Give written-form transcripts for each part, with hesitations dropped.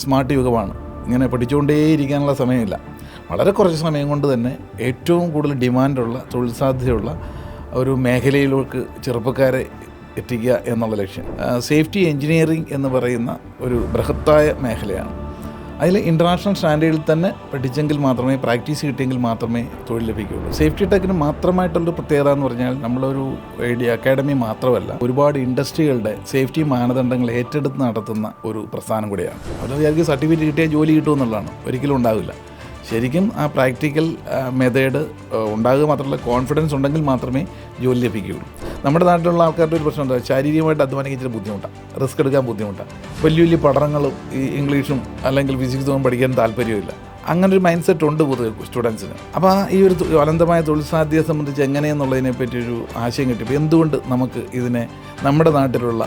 Smart യുഗമാണ്. ഇങ്ങനെ പഠിച്ചുകൊണ്ടേയിരിക്കാനുള്ള സമയമില്ല. വളരെ കുറച്ച് സമയം കൊണ്ട് തന്നെ ഏറ്റവും കൂടുതൽ ഡിമാൻഡുള്ള, തൊഴിൽ സാധ്യതയുള്ള ഒരു മേഖലയിലേക്ക് ചെറുപ്പക്കാരെ എത്തിക്കുക എന്നുള്ള ലക്ഷ്യം. സേഫ്റ്റി എഞ്ചിനീയറിംഗ് എന്ന് പറയുന്ന ഒരു ബൃഹത്തായ മേഖലയാണ്. അതിൽ ഇൻ്റർനാഷണൽ സ്റ്റാൻഡേർഡിൽ തന്നെ പഠിച്ചെങ്കിൽ മാത്രമേ, പ്രാക്ടീസ് കിട്ടിയെങ്കിൽ മാത്രമേ തൊഴിൽ ലഭിക്കുകയുള്ളൂ. സേഫ്റ്റി ടെക്കിന് മാത്രമായിട്ടുള്ളൊരു പ്രത്യേകത എന്ന് പറഞ്ഞാൽ നമ്മളൊരു അക്കാഡമി മാത്രമല്ല, ഒരുപാട് ഇൻഡസ്ട്രികളുടെ സേഫ്റ്റി മാനദണ്ഡങ്ങൾ ഏറ്റെടുത്ത് നടത്തുന്ന ഒരു പ്രസ്ഥാനം കൂടിയാണ്. അത് വിചാരിക്കും സർട്ടിഫിക്കറ്റ് കിട്ടിയാൽ ജോലി കിട്ടുമെന്നുള്ളതാണ്. ഒരിക്കലും ഉണ്ടാവില്ല. ശരിക്കും ആ പ്രാക്ടിക്കൽ മെത്തേഡ് ഉണ്ടാകുക മാത്രമല്ല, കോൺഫിഡൻസ് ഉണ്ടെങ്കിൽ മാത്രമേ ജോലി ലഭിക്കുകയുള്ളൂ. നമ്മുടെ നാട്ടിലുള്ള ആൾക്കാരുടെ ഒരു പ്രശ്നം എന്താ, ശാരീരികമായിട്ട് അധ്വാനിക്കാൻ ബുദ്ധിമുട്ടാണ്, റിസ്ക് എടുക്കാൻ ബുദ്ധിമുട്ടാണ്, വലിയ വലിയ പഠനങ്ങളും ഈ ഇംഗ്ലീഷും അല്ലെങ്കിൽ ഫിസിക്സും പഠിക്കാൻ താല്പര്യമില്ല. അങ്ങനൊരു മൈൻഡ് സെറ്റ് ഉണ്ട് പൊതുവെ സ്റ്റുഡൻസിന്. അപ്പോൾ ഈ ഒരു അനന്തമായ തൊഴിൽ സാധ്യതയെ സംബന്ധിച്ച് എങ്ങനെയെന്നുള്ളതിനെ പറ്റിയൊരു ആശയം കിട്ടിയപ്പോൾ എന്തുകൊണ്ട് നമുക്ക് ഇതിനെ നമ്മുടെ നാട്ടിലുള്ള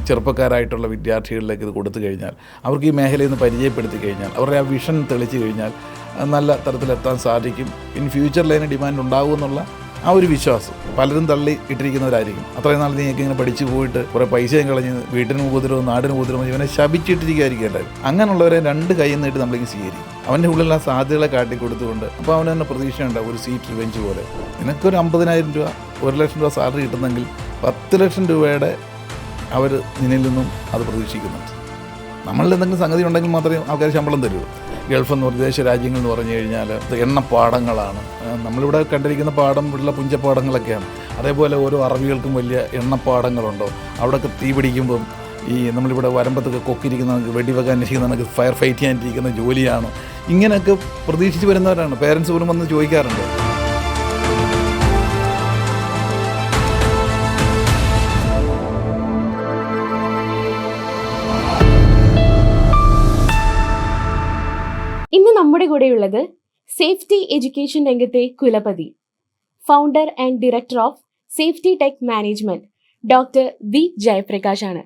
ചെറുപ്പക്കാരായിട്ടുള്ള വിദ്യാർത്ഥികളിലേക്ക് ഇത് കൊടുത്തു കഴിഞ്ഞാൽ, അവർക്ക് ഈ മേഖലയിൽ നിന്ന് പരിചയപ്പെടുത്തി കഴിഞ്ഞാൽ, അവരുടെ ആ വിഷൻ തെളിച്ചു കഴിഞ്ഞാൽ നല്ല തരത്തിലെത്താൻ സാധിക്കും. ഇൻ ഫ്യൂച്ചറിൽ അതിന് ഡിമാൻഡ് ഉണ്ടാകുമെന്നുള്ള ആ ഒരു വിശ്വാസം പലരും തള്ളി ഇട്ടിരിക്കുന്നവരായിരിക്കും. അത്രയും നാൾ നീയൊക്കെ ഇങ്ങനെ പഠിച്ചു പോയിട്ട് കുറേ പൈസയും കളഞ്ഞ് വീട്ടിന് ഉപദ്രവം നാടിന് ഉപദ്രവം ഇവനെ ശപിച്ചിട്ടിരിക്കുകയായിരിക്കും. അങ്ങനെയുള്ളവരെ രണ്ട് കൈയിൽ നിന്നിട്ട് നമ്മളിങ്ങനെ സ്വീകരിക്കും. അവൻ്റെ ഉള്ളിലുള്ള സാധ്യതകളെ കാട്ടിക്കൊടുത്തുകൊണ്ട് അപ്പോൾ അവന് തന്നെ പ്രതീക്ഷയുണ്ടാവും, ഒരു സീറ്റ് റിവെഞ്ച് പോലെ. നിനക്കൊരു 50,000 രൂപ, 1,00,000 രൂപ സാലറി കിട്ടുന്നെങ്കിൽ 10 ലക്ഷം രൂപയുടെ അവർ നിന്നിൽ നിന്നും അത് പ്രതീക്ഷിക്കുന്നുണ്ട്. നമ്മളിൽ എന്തെങ്കിലും സംഗതി ഉണ്ടെങ്കിൽ മാത്രമേ ആൾക്കാർ ശമ്പളം തരുള്ളൂ. ഗൾഫ് എന്ന് വിദേശ രാജ്യങ്ങൾ എന്ന് പറഞ്ഞു കഴിഞ്ഞാൽ എണ്ണപ്പാടങ്ങളാണ്. നമ്മളിവിടെ കണ്ടിരിക്കുന്ന പാടം ഉള്ള പുഞ്ചപ്പാടങ്ങളൊക്കെയാണ്. അതേപോലെ ഓരോ അറബികൾക്കും വലിയ എണ്ണപ്പാടങ്ങളുണ്ടോ, അവിടെയൊക്കെ തീ പിടിക്കുമ്പം ഈ നമ്മളിവിടെ വരമ്പത്തൊക്കെ കൊക്കിരിക്കുന്ന, വെടിവെക്കാൻ അന്വേഷിക്കുന്ന, ഫയർ ഫൈറ്റ് ചെയ്യാനിരിക്കുന്ന ജോലിയാണ്. ഇങ്ങനെയൊക്കെ പ്രതീക്ഷിച്ച് വരുന്നവരാണ്. പേരൻസ് പോലും വന്ന് ചോദിക്കാറുണ്ട്. ഇന്ന് നമ്മുടെ കൂടെയുള്ളത് സേഫ്റ്റി എഡ്യൂക്കേഷൻ രംഗത്തെ കുലപതി, founder and director of safety tech management, doctor V Jayaprakash ആണ്.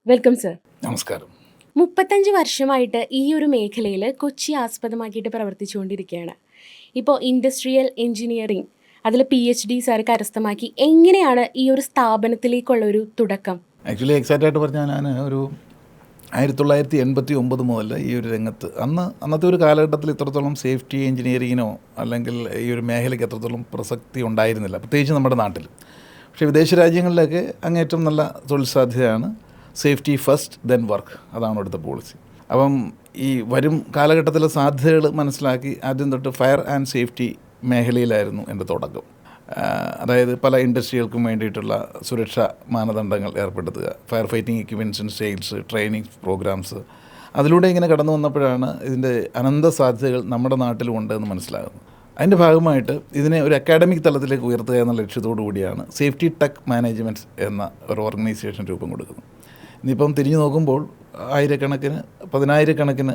Welcome sir. നമസ്കാരം. 35 വർഷമായിട്ട് ഈ ഒരു മേഖലയിൽ കൊച്ചി ആസ്പദമാക്കിയിട്ട് പ്രവർത്തിച്ചുകൊണ്ടിരിക്കുകയാണ്. ഇപ്പോൾ ഇൻഡസ്ട്രിയൽ എഞ്ചിനീയറിംഗ് അതിൽ PhD സാർ കരസ്ഥമാക്കി. എങ്ങനെയാണ് ഈ ഒരു സ്ഥാപനത്തിലേക്കുള്ള ഒരു തുടക്കം? ആക്ച്വലി എക്സാക്റ്റായിട്ട് പറഞ്ഞാൽ ഞാൻ ഒരു 1989 മുതൽ ഈ ഒരു രംഗത്ത്, അന്നത്തെ ഒരു കാലഘട്ടത്തിൽ ഇത്രത്തോളം സേഫ്റ്റി എഞ്ചിനീയറിങ്ങിനോ അല്ലെങ്കിൽ ഈ ഒരു മേഖലയ്ക്ക് എത്രത്തോളം പ്രസക്തി ഉണ്ടായിരുന്നില്ല, പ്രത്യേകിച്ച് നമ്മുടെ നാട്ടിൽ. പക്ഷേ വിദേശ രാജ്യങ്ങളിലൊക്കെ അങ്ങേറ്റം നല്ല തൊഴിൽ സാധ്യതയാണ്. സേഫ്റ്റി ഫസ്റ്റ് ദെൻ വർക്ക്, അതാണ് അവിടുത്തെ പോളിസി. അപ്പം ഈ വരും കാലഘട്ടത്തിലെ സാധ്യതകൾ മനസ്സിലാക്കി ആദ്യം തൊട്ട് ഫയർ ആൻഡ് സേഫ്റ്റി മേഖലയിലായിരുന്നു എൻ്റെ തുടക്കം. അതായത് പല ഇൻഡസ്ട്രികൾക്കും വേണ്ടിയിട്ടുള്ള സുരക്ഷാ മാനദണ്ഡങ്ങൾ ഏർപ്പെടുത്തുക, ഫയർ ഫൈറ്റിംഗ് എക്യുപ്മെൻറ്റ്സിന് സെയിൽസ്, ട്രെയിനിങ് പ്രോഗ്രാംസ്. അതിലൂടെ ഇങ്ങനെ കടന്നു വന്നപ്പോഴാണ് ഇതിൻ്റെ അനന്ത സാധ്യതകൾ നമ്മുടെ നാട്ടിലും ഉണ്ട് എന്ന് മനസ്സിലാകുന്നത്. അതിൻ്റെ ഭാഗമായിട്ട് ഇതിനെ ഒരു അക്കാഡമിക് തലത്തിലേക്ക് ഉയർത്തുക എന്ന ലക്ഷ്യത്തോടു കൂടിയാണ് സേഫ്റ്റി ടെക് മാനേജ്മെൻറ്റ് എന്ന ഒരു ഓർഗനൈസേഷൻ രൂപം കൊടുക്കുന്നത്. ഇന്നിപ്പം തിരിഞ്ഞു നോക്കുമ്പോൾ പതിനായിരക്കണക്കിന്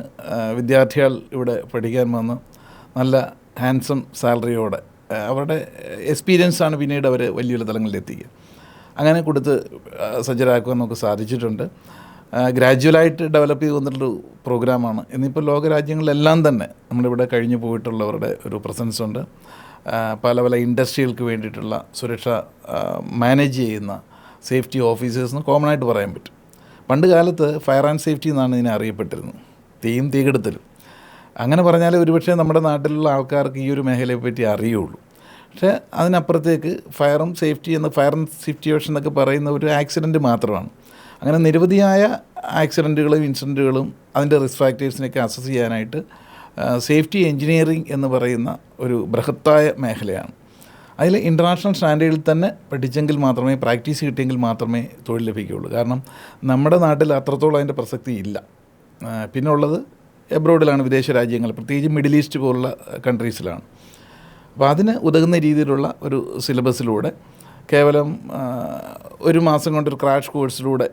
വിദ്യാർത്ഥികൾ ഇവിടെ പഠിക്കാൻ വന്ന് നല്ല ഹാൻസം സാലറിയോടെ അവരുടെ എക്സ്പീരിയൻസാണ് പിന്നീട് അവർ വലിയ തലങ്ങളിലെത്തിക്കുക. അങ്ങനെ കൊടുത്ത് സജ്ജരാക്കുവാൻ നമുക്ക് സാധിച്ചിട്ടുണ്ട്. ഗ്രാജുവലായിട്ട് ഡെവലപ്പ് ചെയ്ത് വന്നിട്ടുള്ളൊരു പ്രോഗ്രാമാണ്. ഇന്നിപ്പോൾ ലോകരാജ്യങ്ങളിലെല്ലാം തന്നെ നമ്മളിവിടെ കഴിഞ്ഞു പോയിട്ടുള്ളവരുടെ ഒരു പ്രസൻസ് ഉണ്ട്. പല ഇൻഡസ്ട്രികൾക്ക് വേണ്ടിയിട്ടുള്ള സുരക്ഷ മാനേജ് ചെയ്യുന്ന സേഫ്റ്റി ഓഫീസേഴ്സിന് കോമൺ ആയിട്ട് പറയാൻ പറ്റും. പണ്ട് കാലത്ത് ഫയർ ആൻഡ് സേഫ്റ്റി എന്നാണ് ഇതിനെ അറിയപ്പെട്ടിരുന്നത്, തീകെടുത്തലും. അങ്ങനെ പറഞ്ഞാൽ ഒരുപക്ഷെ നമ്മുടെ നാട്ടിലുള്ള ആൾക്കാർക്ക് ഈ ഒരു മേഖലയെ പറ്റി അറിയുള്ളൂ. പക്ഷേ അതിനപ്പുറത്തേക്ക് ഫയർ ആൻഡ് സിറ്റുവേഷൻ എന്നൊക്കെ പറയുന്ന ഒരു ആക്സിഡൻറ്റ് മാത്രമാണ്. അങ്ങനെ നിരവധിയായ ആക്സിഡൻറ്റുകളും ഇൻസിഡൻറ്റുകളും അതിൻ്റെ റിസ്ക് ഫാക്ടേഴ്സിനെയൊക്കെ അസസ് ചെയ്യാനായിട്ട് സേഫ്റ്റി എഞ്ചിനീയറിംഗ് എന്ന് പറയുന്ന ഒരു ബൃഹത്തായ മേഖലയാണ്. അതിൽ ഇൻ്റർനാഷണൽ സ്റ്റാൻഡേർഡിൽ തന്നെ പഠിച്ചെങ്കിൽ മാത്രമേ, പ്രാക്ടീസ് കിട്ടിയെങ്കിൽ മാത്രമേ തൊഴിൽ ലഭിക്കുകയുള്ളൂ. കാരണം നമ്മുടെ നാട്ടിൽ അത്രത്തോളം അതിൻ്റെ പ്രസക്തി ഇല്ല. പിന്നെ ഉള്ളത് എബ്രോഡിലാണ്, വിദേശ രാജ്യങ്ങൾ, പ്രത്യേകിച്ച് മിഡിൽ ഈസ്റ്റ് പോലുള്ള കൺട്രീസിലാണ്. അപ്പോൾ അതിന് ഉതകുന്ന രീതിയിലുള്ള ഒരു സിലബസിലൂടെ കേവലം ഒരു മാസം കൊണ്ടൊരു ക്രാഷ് കോഴ്സിലൂടെ,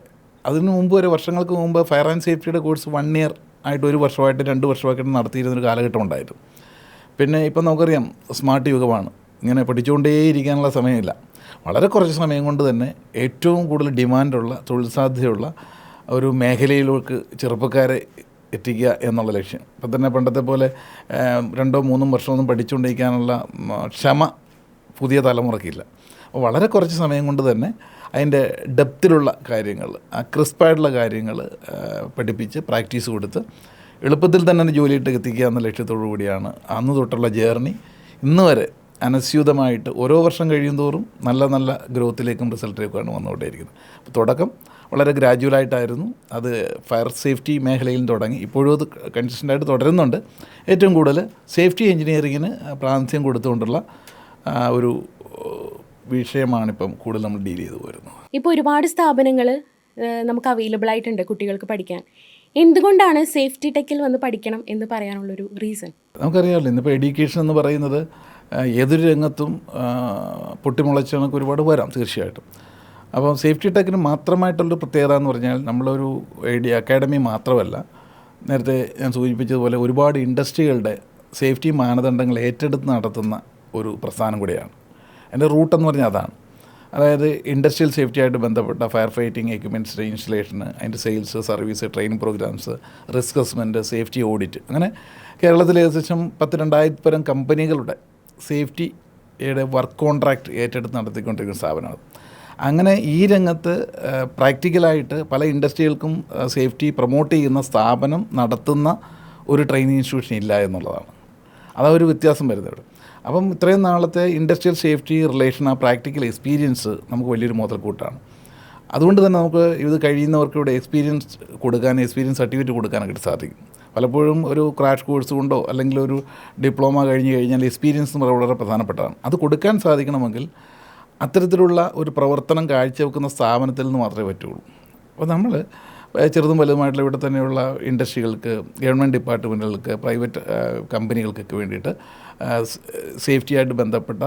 അതിന് മുമ്പ് വരെ വർഷങ്ങൾക്ക് മുമ്പ് ഫയർ ആൻഡ് സേഫ്റ്റിയുടെ കോഴ്സ് 1 ഇയർ ആയിട്ട്, 1 വർഷമായിട്ട് 2 വർഷമായിട്ട് നടത്തിയിരുന്നൊരു കാലഘട്ടം ഉണ്ടായിരുന്നു. പിന്നെ ഇപ്പം നമുക്കറിയാം സ്മാർട്ട് യുഗമാണ്. ഇങ്ങനെ പഠിച്ചുകൊണ്ടേയിരിക്കാനുള്ള സമയമില്ല. വളരെ കുറച്ച് സമയം കൊണ്ട് തന്നെ ഏറ്റവും കൂടുതൽ ഡിമാൻഡുള്ള, തൊഴിൽ സാധ്യതയുള്ള ഒരു മേഖലയിലേക്ക് ചെറുപ്പക്കാരെ എത്തിക്കുക എന്നുള്ള ലക്ഷ്യം. ഇപ്പം തന്നെ പണ്ടത്തെ പോലെ 2-3 വർഷമൊന്നും പഠിച്ചുകൊണ്ടിരിക്കാനുള്ള ക്ഷമ പുതിയ തലമുറയ്ക്കില്ല. അപ്പോൾ വളരെ കുറച്ച് സമയം കൊണ്ട് തന്നെ അതിൻ്റെ ഡെപ്തിലുള്ള കാര്യങ്ങൾ, ആ ക്രിസ്പായിട്ടുള്ള കാര്യങ്ങൾ പഠിപ്പിച്ച് പ്രാക്ടീസ് കൊടുത്ത് എളുപ്പത്തിൽ തന്നെ ജോലിയിട്ട് എത്തിക്കുക എന്ന ലക്ഷ്യത്തോടു കൂടിയാണ് അന്ന് തൊട്ടുള്ള ജേർണി ഇന്ന് വരെ അനസ്യൂതമായിട്ട് ഓരോ വർഷം കഴിയുന്തോറും നല്ല നല്ല ഗ്രോത്തിലേക്കും റിസൾട്ടിലേക്കുമാണ് വന്നുകൊണ്ടേയിരിക്കുന്നത്. അപ്പോൾ തുടക്കം വളരെ ഗ്രാജുവലായിട്ടായിരുന്നു. അത് ഫയർ സേഫ്റ്റി മേഖലയിൽ തുടങ്ങി, ഇപ്പോഴും അത് കൺസിസ്റ്റൻ്റായിട്ട് തുടരുന്നുണ്ട്. ഏറ്റവും കൂടുതൽ സേഫ്റ്റി എഞ്ചിനീയറിങ്ങിന് പ്രാതിനിധ്യം കൊടുത്തുകൊണ്ടുള്ള ഒരു വിഷയമാണിപ്പം കൂടുതൽ നമ്മൾ ഡീൽ ചെയ്തു പോരുന്നത്. ഇപ്പോൾ ഒരുപാട് സ്ഥാപനങ്ങൾ നമുക്ക് അവൈലബിൾ ആയിട്ടുണ്ട് കുട്ടികൾക്ക് പഠിക്കാൻ. എന്തുകൊണ്ടാണ് സേഫ്റ്റി ടെക്കിൽ വന്ന് പഠിക്കണം എന്ന് പറയാനുള്ളൊരു റീസൺ? നമുക്കറിയാമല്ലോ, ഇന്നിപ്പോൾ എഡ്യൂക്കേഷൻ എന്ന് പറയുന്നത് ഏതൊരു രംഗത്തും പൊട്ടിമുളച്ച് നമുക്ക് ഒരുപാട് വരാം തീർച്ചയായിട്ടും. അപ്പം സേഫ്റ്റി ടെക്കിന് മാത്രമായിട്ടുള്ളൊരു പ്രത്യേകത എന്ന് പറഞ്ഞാൽ നമ്മളൊരു അക്കാഡമി മാത്രമല്ല, നേരത്തെ ഞാൻ സൂചിപ്പിച്ചതുപോലെ ഒരുപാട് ഇൻഡസ്ട്രികളുടെ സേഫ്റ്റി മാനദണ്ഡങ്ങൾ ഏറ്റെടുത്ത് നടത്തുന്ന ഒരു പ്രസ്ഥാനം കൂടിയാണ്. എൻ്റെ റൂട്ടെന്ന് പറഞ്ഞാൽ അതാണ്. അതായത് ഇൻഡസ്ട്രിയൽ സേഫ്റ്റിയായിട്ട് ബന്ധപ്പെട്ട ഫയർ ഫൈറ്റിംഗ് എക്യുപ്മെൻറ്റ്സിൻ്റെ ഇൻസ്റ്റലേഷന്, അതിൻ്റെ sales, service, training programmes, risk assessment, safety audit, അങ്ങനെ കേരളത്തിൽ ഏകദേശം 10,000-2000 പരം കമ്പനികളുടെ സേഫ്റ്റിയുടെ വർക്ക് കോൺട്രാക്റ്റ് ഏറ്റെടുത്ത് നടത്തിക്കൊണ്ടിരിക്കുന്ന സ്ഥാപനമാണ്. അങ്ങനെ ഈ രംഗത്ത് പ്രാക്ടിക്കലായിട്ട് പല ഇൻഡസ്ട്രികൾക്കും സേഫ്റ്റി പ്രൊമോട്ട് ചെയ്യുന്ന സ്ഥാപനം നടത്തുന്ന ഒരു ട്രെയിനിങ് ഇൻസ്റ്റിറ്റ്യൂഷൻ ഇല്ല എന്നുള്ളതാണ്. അതൊരു വ്യത്യാസം വരുന്നത് ഇവിടെ. അപ്പം ഇത്രയും നാളത്തെ ഇൻഡസ്ട്രിയൽ സേഫ്റ്റി റിലേഷൻ, ആ പ്രാക്ടിക്കൽ എക്സ്പീരിയൻസ് നമുക്ക് വലിയൊരു മുതൽക്കൂട്ടാണ്. അതുകൊണ്ട് തന്നെ നമുക്ക് ഇത് കഴിയുന്നവർക്ക് ഇവിടെ എക്സ്പീരിയൻസ് കൊടുക്കാൻ, എക്സ്പീരിയൻസ് സർട്ടിഫിക്കറ്റ് കൊടുക്കാനായിട്ട് സാധിക്കും. പലപ്പോഴും ഒരു ക്രാഷ് കോഴ്സ് കൊണ്ടോ അല്ലെങ്കിൽ ഒരു ഡിപ്ലോമ കഴിഞ്ഞ് കഴിഞ്ഞാൽ എക്സ്പീരിയൻസ് വളരെ പ്രധാനപ്പെട്ടതാണ്. അത് കൊടുക്കാൻ സാധിക്കണമെങ്കിൽ അത്തരത്തിലുള്ള ഒരു പ്രവർത്തനം കാഴ്ചവെക്കുന്ന സ്ഥാപനത്തിൽ നിന്ന് മാത്രമേ പറ്റുള്ളൂ. അപ്പോൾ നമ്മൾ ചെറുതും വലുതുമായിട്ടുള്ള ഇവിടെ തന്നെയുള്ള ഇൻഡസ്ട്രികൾക്ക്, ഗവൺമെൻറ് ഡിപ്പാർട്ട്മെൻറ്റുകൾക്ക്, പ്രൈവറ്റ് കമ്പനികൾക്കൊക്കെ വേണ്ടിയിട്ട് സേഫ്റ്റിയായിട്ട് ബന്ധപ്പെട്ട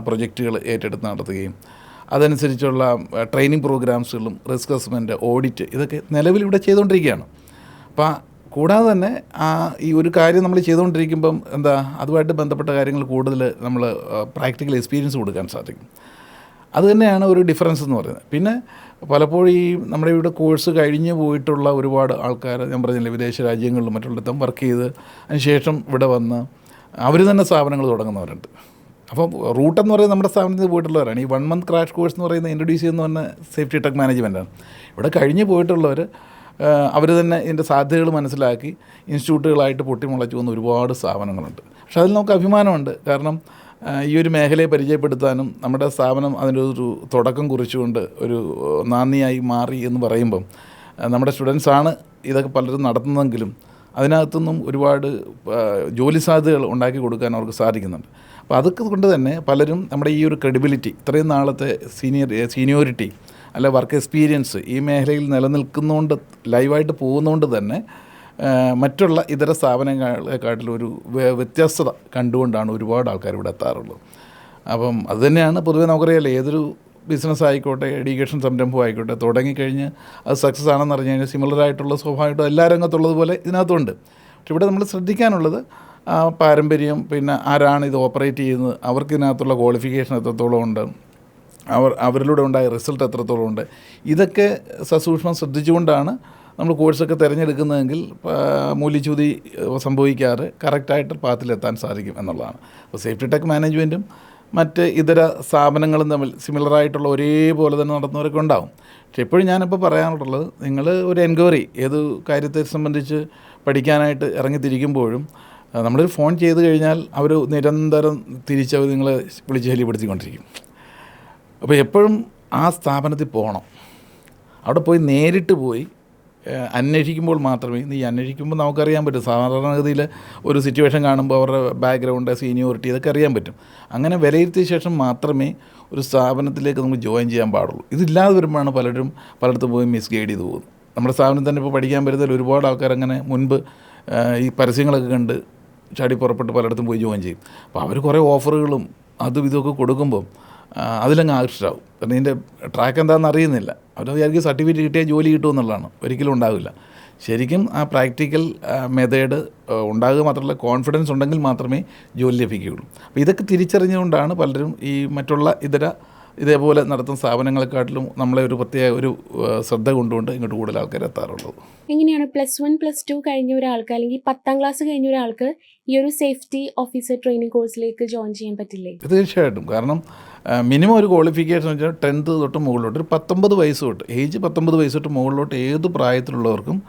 പ്രൊജക്റ്റുകൾ ഏറ്റെടുത്ത് നടത്തുകയും അതനുസരിച്ചുള്ള ട്രെയിനിങ് പ്രോഗ്രാംസുകളും റിസ്ക് അസസ്മെൻറ്റ്, ഓഡിറ്റ്, ഇതൊക്കെ നിലവിലിവിടെ ചെയ്തുകൊണ്ടിരിക്കുകയാണ്. അപ്പോൾ കൂടാതെ തന്നെ ഈ ഒരു കാര്യം നമ്മൾ ചെയ്തുകൊണ്ടിരിക്കുമ്പം അതുമായിട്ട് ബന്ധപ്പെട്ട കാര്യങ്ങൾ കൂടുതൽ നമ്മൾ പ്രാക്ടിക്കൽ എക്സ്പീരിയൻസ് കൊടുക്കാൻ സാധിക്കും. അതുതന്നെയാണ് ഒരു ഡിഫറൻസ് എന്ന് പറയുന്നത്. പിന്നെ പലപ്പോഴും ഈ നമ്മുടെ ഇവിടെ കോഴ്സ് കഴിഞ്ഞ് പോയിട്ടുള്ള ഒരുപാട് ആൾക്കാർ, ഞാൻ പറഞ്ഞില്ലേ, വിദേശ രാജ്യങ്ങളിലും മറ്റുള്ളിടത്തും വർക്ക് ചെയ്ത് അതിനുശേഷം ഇവിടെ വന്ന് അവർ തന്നെ സ്ഥാപനങ്ങൾ തുടങ്ങുന്നവരുണ്ട്. അപ്പം റൂട്ടെന്ന് പറയുന്നത് നമ്മുടെ സ്ഥാപനത്തിൽ പോയിട്ടുള്ളവരാണ്. ഈ 1 month ക്രാഷ് കോഴ്സ് എന്ന് പറയുന്നത് ഇൻട്രൊഡ്യൂസ് ചെയ്യുന്ന തന്നെ സേഫ്റ്റി ടെക് മാനേജ്മെൻറ്റാണ്. ഇവിടെ കഴിഞ്ഞ് പോയിട്ടുള്ളവർ അവർ തന്നെ ഇതിൻ്റെ സാധ്യതകൾ മനസ്സിലാക്കി ഇൻസ്റ്റിറ്റ്യൂട്ടുകളായിട്ട് പൊട്ടിമുളച്ചു വന്ന ഒരുപാട് സ്ഥാപനങ്ങളുണ്ട്. പക്ഷെ അതിൽ നമുക്ക് അഭിമാനമുണ്ട്. കാരണം ഈ ഒരു മേഖലയെ പരിചയപ്പെടുത്താനും നമ്മുടെ സ്ഥാപനം അതിൻ്റെ ഒരു തുടക്കം കുറിച്ചുകൊണ്ട് ഒരു നാന്ദിയായി മാറി എന്ന് പറയുമ്പം നമ്മുടെ സ്റ്റുഡൻസാണ് ഇതൊക്കെ പലരും നടത്തുന്നതെങ്കിലും അതിനകത്തുനിന്നും ഒരുപാട് ജോലി സാധ്യതകൾ ഉണ്ടാക്കി കൊടുക്കാൻ അവർക്ക് സാധിക്കുന്നുണ്ട്. അപ്പോൾ അതൊക്കെ കൊണ്ട് തന്നെ പലരും നമ്മുടെ ഈ ഒരു ക്രെഡിബിലിറ്റി, ഇത്രയും നാളത്തെ സീനിയോറിറ്റി അല്ല വർക്ക് എക്സ്പീരിയൻസ് ഈ മേഖലയിൽ നിലനിൽക്കുന്നതുകൊണ്ട്, ലൈവായിട്ട് പോകുന്നതുകൊണ്ട് തന്നെ മറ്റുള്ള ഇതര സ്ഥാപനങ്ങളെക്കാട്ടിലും ഒരു വ്യത്യസ്തത കണ്ടുകൊണ്ടാണ് ഒരുപാട് ആൾക്കാർ ഇവിടെ എത്താറുള്ളത്. അപ്പം അതുതന്നെയാണ് പൊതുവെ നമുക്കറിയാമല്ലോ, ഏതൊരു ബിസിനസ് ആയിക്കോട്ടെ, എഡ്യൂക്കേഷൻ സംരംഭം ആയിക്കോട്ടെ, തുടങ്ങിക്കഴിഞ്ഞ് അത് സക്സസ് ആണെന്ന് പറഞ്ഞു കഴിഞ്ഞാൽ സിമിലറായിട്ടുള്ള സ്വാഭാവികമായിട്ടും എല്ലാ രംഗത്തുള്ളതുപോലെ ഇതിനകത്തുണ്ട്. പക്ഷെ ഇവിടെ നമ്മൾ ശ്രദ്ധിക്കാനുള്ളത് പാരമ്പര്യം, പിന്നെ ആരാണ് ഇത് ഓപ്പറേറ്റ് ചെയ്യുന്നത്, അവർക്ക് ഇതിനകത്തുള്ള ക്വാളിഫിക്കേഷൻ എത്രത്തോളം ഉണ്ട്, അവരിലൂടെ ഉണ്ടായ റിസൾട്ട് എത്രത്തോളം ഉണ്ട്, ഇതൊക്കെ സസൂക്ഷ്മം ശ്രദ്ധിച്ചുകൊണ്ടാണ് നമ്മൾ കോഴ്സൊക്കെ തിരഞ്ഞെടുക്കുന്നതെങ്കിൽ മൂല്യച്യുതി സംഭവിക്കാതെ കറക്റ്റായിട്ട് പാത്തിലെത്താൻ സാധിക്കും എന്നുള്ളതാണ്. അപ്പോൾ സേഫ്റ്റി ടെക് മാനേജ്മെൻറ്റും മറ്റ് ഇതര സ്ഥാപനങ്ങളും തമ്മിൽ സിമിലറായിട്ടുള്ള ഒരേപോലെ തന്നെ നടത്തുന്നവരൊക്കെ ഉണ്ടാവും. പക്ഷെ എപ്പോഴും ഞാനിപ്പോൾ പറയാനുള്ളത്, നിങ്ങൾ ഒരു എൻക്വയറി ഏത് കാര്യത്തെ സംബന്ധിച്ച് പഠിക്കാനായിട്ട് ഇറങ്ങിത്തിരിക്കുമ്പോഴും നമ്മളൊരു ഫോൺ ചെയ്ത് കഴിഞ്ഞാൽ അവർ നിരന്തരം തിരിച്ചവർ നിങ്ങളെ വിളിച്ച് ശല്യപ്പെടുത്തിക്കൊണ്ടിരിക്കും. അപ്പോൾ എപ്പോഴും ആ സ്ഥാപനത്തിൽ പോകണം. അവിടെ പോയി നേരിട്ട് പോയി അന്വേഷിക്കുമ്പോൾ മാത്രമേ, ഈ അന്വേഷിക്കുമ്പോൾ നമുക്കറിയാൻ പറ്റും, സാധാരണഗതിയിൽ ഒരു സിറ്റുവേഷൻ കാണുമ്പോൾ അവരുടെ ബാക്ക്ഗ്രൗണ്ട്, സീനിയോറിറ്റി, ഇതൊക്കെ അറിയാൻ പറ്റും. അങ്ങനെ വിലയിരുത്തിയ ശേഷം മാത്രമേ ഒരു സ്ഥാപനത്തിലേക്ക് നമുക്ക് ജോയിൻ ചെയ്യാൻ പാടുള്ളൂ. ഇതില്ലാതെ വരുമ്പോഴാണ് പലയിടത്തും പോയി മിസ്ഗൈഡ് ചെയ്ത് പോകുന്നത്. നമ്മുടെ സ്ഥാപനം തന്നെ ഇപ്പോൾ പഠിക്കാൻ വരുന്നതിൽ ഒരുപാട് ആൾക്കാർ അങ്ങനെ മുൻപ് ഈ പരസ്യങ്ങളൊക്കെ കണ്ട് ചാടി പുറപ്പെട്ട് പലയിടത്തും പോയി ജോയിൻ ചെയ്യും. അപ്പോൾ അവർ കുറേ ഓഫറുകളും അതും ഇതൊക്കെ കൊടുക്കുമ്പം അതിലങ്ങ് ആകർഷിച്ചാവും. കാരണം ഇതിൻ്റെ ട്രാക്ക് എന്താണെന്ന് അറിയുന്നില്ല. അവർ വിചാരിക്കും സർട്ടിഫിക്കറ്റ് കിട്ടിയാൽ ജോലി കിട്ടുമെന്നുള്ളതാണ്. ഒരിക്കലും ഉണ്ടാവില്ല. ശരിക്കും ആ പ്രാക്ടിക്കൽ മെത്തേഡ് ഉണ്ടാകുക മാത്രമല്ല, കോൺഫിഡൻസ് ഉണ്ടെങ്കിൽ മാത്രമേ ജോലി ലഭിക്കുകയുള്ളൂ. അപ്പോൾ ഇതൊക്കെ തിരിച്ചറിഞ്ഞുകൊണ്ടാണ് പലരും ഈ മറ്റുള്ള ഇതര ഇതേപോലെ നടത്തുന്ന സ്ഥാപനങ്ങളെക്കാട്ടിലും നമ്മളെ ഒരു പ്രത്യേക ഒരു ശ്രദ്ധ കൊണ്ടുകൊണ്ട് ഇങ്ങോട്ട് കൂടുതൽ ആൾക്കാർ എത്താറുള്ളത്. എങ്ങനെയാണ് +1 +2 കഴിഞ്ഞ ഒരാൾക്ക് അല്ലെങ്കിൽ 10ാം ക്ലാസ് കഴിഞ്ഞ ഒരാൾക്ക് ഈ ഒരു സേഫ്റ്റി ഓഫീസർ ട്രെയിനിങ് കോഴ്സിലേക്ക് ജോയിൻ ചെയ്യാൻ പറ്റില്ലേ? തീർച്ചയായിട്ടും. കാരണം മിനിമം ഒരു ക്വാളിഫിക്കേഷൻ വെച്ചാൽ 10th തൊട്ട് മുകളിലോട്ട് ഒരു 19 വയസ്സ് തൊട്ട് ഏജ് 19 വയസ്സ് തൊട്ട് മുകളിലോട്ട് ഏത് പ്രായത്തിലുള്ളവർക്കും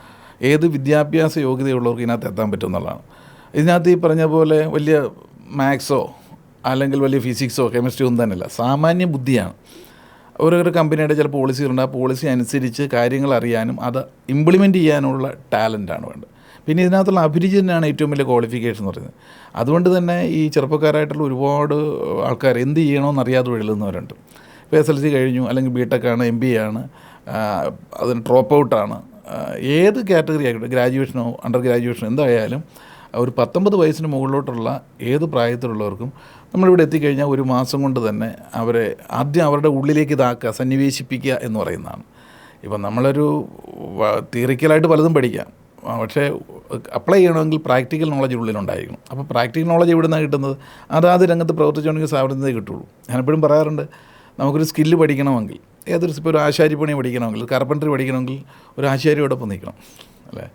ഏത് വിദ്യാഭ്യാസ യോഗ്യതയുള്ളവർക്കും ഇതിനകത്ത് എത്താൻ പറ്റും എന്നുള്ളതാണ്. ഇതിനകത്ത് ഈ പറഞ്ഞ പോലെ വലിയ മാത്സോ അല്ലെങ്കിൽ വലിയ ഫിസിക്സോ കെമിസ്ട്രിയോ ഒന്നും തന്നെയല്ല, സാമാന്യ ബുദ്ധിയാണ്. ഓരോരോ കമ്പനിയുടെ ചില പോളിസികളുണ്ട്, ആ പോളിസി അനുസരിച്ച് കാര്യങ്ങൾ അറിയാനും അത് ഇംപ്ലിമെൻറ്റ് ചെയ്യാനുള്ള ടാലൻ്റാണ് വേണ്ടത്. പിന്നെ ഇതിനകത്തുള്ള അഭിരുചി തന്നെയാണ് ഏറ്റവും വലിയ ക്വാളിഫിക്കേഷൻ എന്ന് പറയുന്നത്. അതുകൊണ്ട് തന്നെ ഈ ചെറുപ്പക്കാരായിട്ടുള്ള ഒരുപാട് ആൾക്കാർ എന്ത് ചെയ്യണമെന്ന് അറിയാതെ എഴുതുന്നവരുണ്ട്. ഇപ്പോൾ SLC കഴിഞ്ഞു, അല്ലെങ്കിൽ BTech ആണ്, MBA ആണ്, അതിന് ഡ്രോപ്പ് ഔട്ടാണ്, ഏത് കാറ്റഗറി ആയിക്കോട്ടെ, ഗ്രാജുവേഷനോ അണ്ടർ ഗ്രാജുവേഷനോ എന്തായാലും ഒരു 19 വയസ്സിന് മുകളിലോട്ടുള്ള ഏത് പ്രായത്തിലുള്ളവർക്കും നമ്മളിവിടെ എത്തിക്കഴിഞ്ഞാൽ ഒരു മാസം കൊണ്ട് തന്നെ അവരെ ആദ്യം അവരുടെ ഉള്ളിലേക്ക് ഇതാക്കുക, സന്നിവേശിപ്പിക്കുക എന്ന് പറയുന്നതാണ്. ഇപ്പം നമ്മളൊരു തിയറിക്കലായിട്ട് പലതും പഠിക്കാം, പക്ഷേ അപ്ലൈ ചെയ്യണമെങ്കിൽ പ്രാക്ടിക്കൽ നോളജ് ഉള്ളിലുണ്ടായിരിക്കണം. അപ്പോൾ പ്രാക്ടിക്കൽ നോളജ് എവിടെ നിന്നാണ് കിട്ടുന്നത്? അതാത് രംഗത്ത് പ്രവർത്തിച്ചുകൊണ്ടെങ്കിൽ സ്ഥാപനത്തിനേ കിട്ടുള്ളൂ. ഞാനെപ്പോഴും പറയാറുണ്ട്, നമുക്കൊരു സ്കില്ല് പഠിക്കണമെങ്കിൽ ഇപ്പോൾ ഒരു ആശാരിപ്പണി പഠിക്കണമെങ്കിൽ, കാർപ്പൻട്രി പഠിക്കണമെങ്കിൽ ഒരു ആശാരിയോടൊപ്പം നിൽക്കണം അല്ലേ?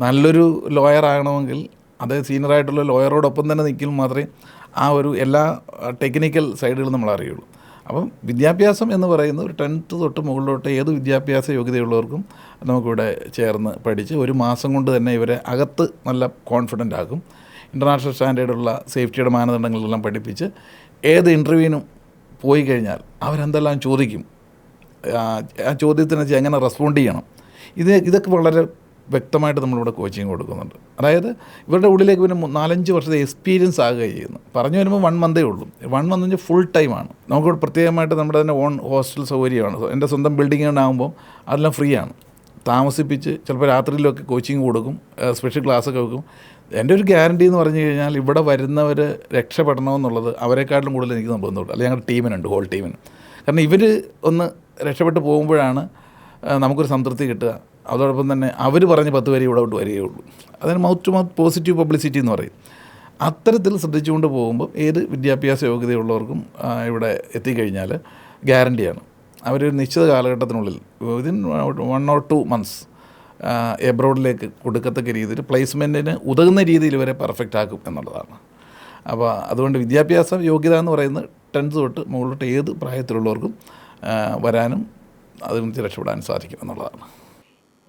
നല്ലൊരു ലോയർ ആകണമെങ്കിൽ അത് സീനിയറായിട്ടുള്ള ലോയറോടൊപ്പം തന്നെ നിൽക്കുമ്പോൾ മാത്രമേ ആ ഒരു എല്ലാ ടെക്നിക്കൽ സൈഡുകളും നമ്മൾ അറിയുള്ളൂ. അപ്പം വിദ്യാഭ്യാസം എന്ന് പറയുന്നത് ഒരു 10th തൊട്ട് മുകളിലോട്ട് ഏത് വിദ്യാഭ്യാസ യോഗ്യതയുള്ളവർക്കും നമുക്കിവിടെ ചേർന്ന് പഠിച്ച് ഒരു മാസം കൊണ്ട് തന്നെ ഇവരെ അകത്ത് നല്ല കോൺഫിഡൻ്റ് ആക്കും. ഇൻ്റർനാഷണൽ സ്റ്റാൻഡേർഡുള്ള സേഫ്റ്റിയുടെ മാനദണ്ഡങ്ങളെല്ലാം പഠിപ്പിച്ച് ഏത് ഇൻ്റർവ്യൂവിനും പോയി കഴിഞ്ഞാൽ അവരെന്തെല്ലാം ചോദിക്കും, ആ ചോദ്യത്തിന് എങ്ങനെ റെസ്പോണ്ട് ചെയ്യണം, ഇതൊക്കെ വളരെ വ്യക്തമായിട്ട് നമ്മളിവിടെ കോച്ചിങ് കൊടുക്കുന്നുണ്ട്. അതായത് ഇവരുടെ ഉള്ളിലേക്ക് പിന്നെ 4-5 വർഷത്തെ എക്സ്പീരിയൻസ് ആകുകയും ചെയ്യുന്നു. പറഞ്ഞു വരുമ്പോൾ 1 മന്തേ ഉള്ളൂ. 1 മന്ത് കഴിഞ്ഞാൽ ഫുൾ ടൈമാണ്. നമുക്കിവിടെ പ്രത്യേകമായിട്ട് നമ്മുടെ തന്നെ ഓൺ ഹോസ്റ്റൽ സൗകര്യമാണ്. എൻ്റെ സ്വന്തം ബിൽഡിങ്ങുകളാകുമ്പോൾ അതെല്ലാം ഫ്രീ ആണ്. താമസിപ്പിച്ച് ചിലപ്പോൾ രാത്രിയിലൊക്കെ കോച്ചിങ് കൊടുക്കും, സ്പെഷ്യൽ ക്ലാസ്സൊക്കെ വെക്കും. എൻ്റെ ഒരു ഗ്യാരണ്ടി എന്ന് പറഞ്ഞു കഴിഞ്ഞാൽ ഇവിടെ വരുന്നവർ രക്ഷപ്പെടണമെന്നുള്ളത് അവരെക്കാട്ടിലും കൂടുതൽ എനിക്ക് ബന്ധമുണ്ട്. അല്ലെങ്കിൽ ഞങ്ങളുടെ ടീമിനുണ്ട്, ഹോൾ ടീമിന്. കാരണം ഇവർ ഒന്ന് രക്ഷപ്പെട്ട് പോകുമ്പോഴാണ് നമുക്കൊരു സംതൃപ്തി കിട്ടുക. അതോടൊപ്പം തന്നെ അവർ പറഞ്ഞ് 10 പേര് ഇവിടെ വരികയുള്ളൂ. അതിന് mouth to mouth positive publicity എന്ന് പറയും. അത്തരത്തിൽ ശ്രദ്ധിച്ചുകൊണ്ട് പോകുമ്പോൾ ഏത് വിദ്യാഭ്യാസ യോഗ്യതയുള്ളവർക്കും ഇവിടെ എത്തിക്കഴിഞ്ഞാൽ ഗ്യാരണ്ടിയാണ്. അവരൊരു നിശ്ചിത കാലഘട്ടത്തിനുള്ളിൽ വിതിൻ 1 or 2 months എബ്രോഡിലേക്ക് കൊടുക്കത്തക്ക രീതിയിൽ പ്ലേസ്മെൻറ്റിന് ഉതകുന്ന രീതിയിൽ ഇവരെ പെർഫെക്റ്റ് ആക്കും എന്നുള്ളതാണ്. അപ്പോൾ അതുകൊണ്ട് വിദ്യാഭ്യാസ യോഗ്യത എന്ന് പറയുന്നത് 10th തൊട്ട് മുകളിലോട്ട് ഏത് പ്രായത്തിലുള്ളവർക്കും വരാനും അതിൽ നിന്ന് രക്ഷപ്പെടാൻ സാധിക്കും എന്നുള്ളതാണ്.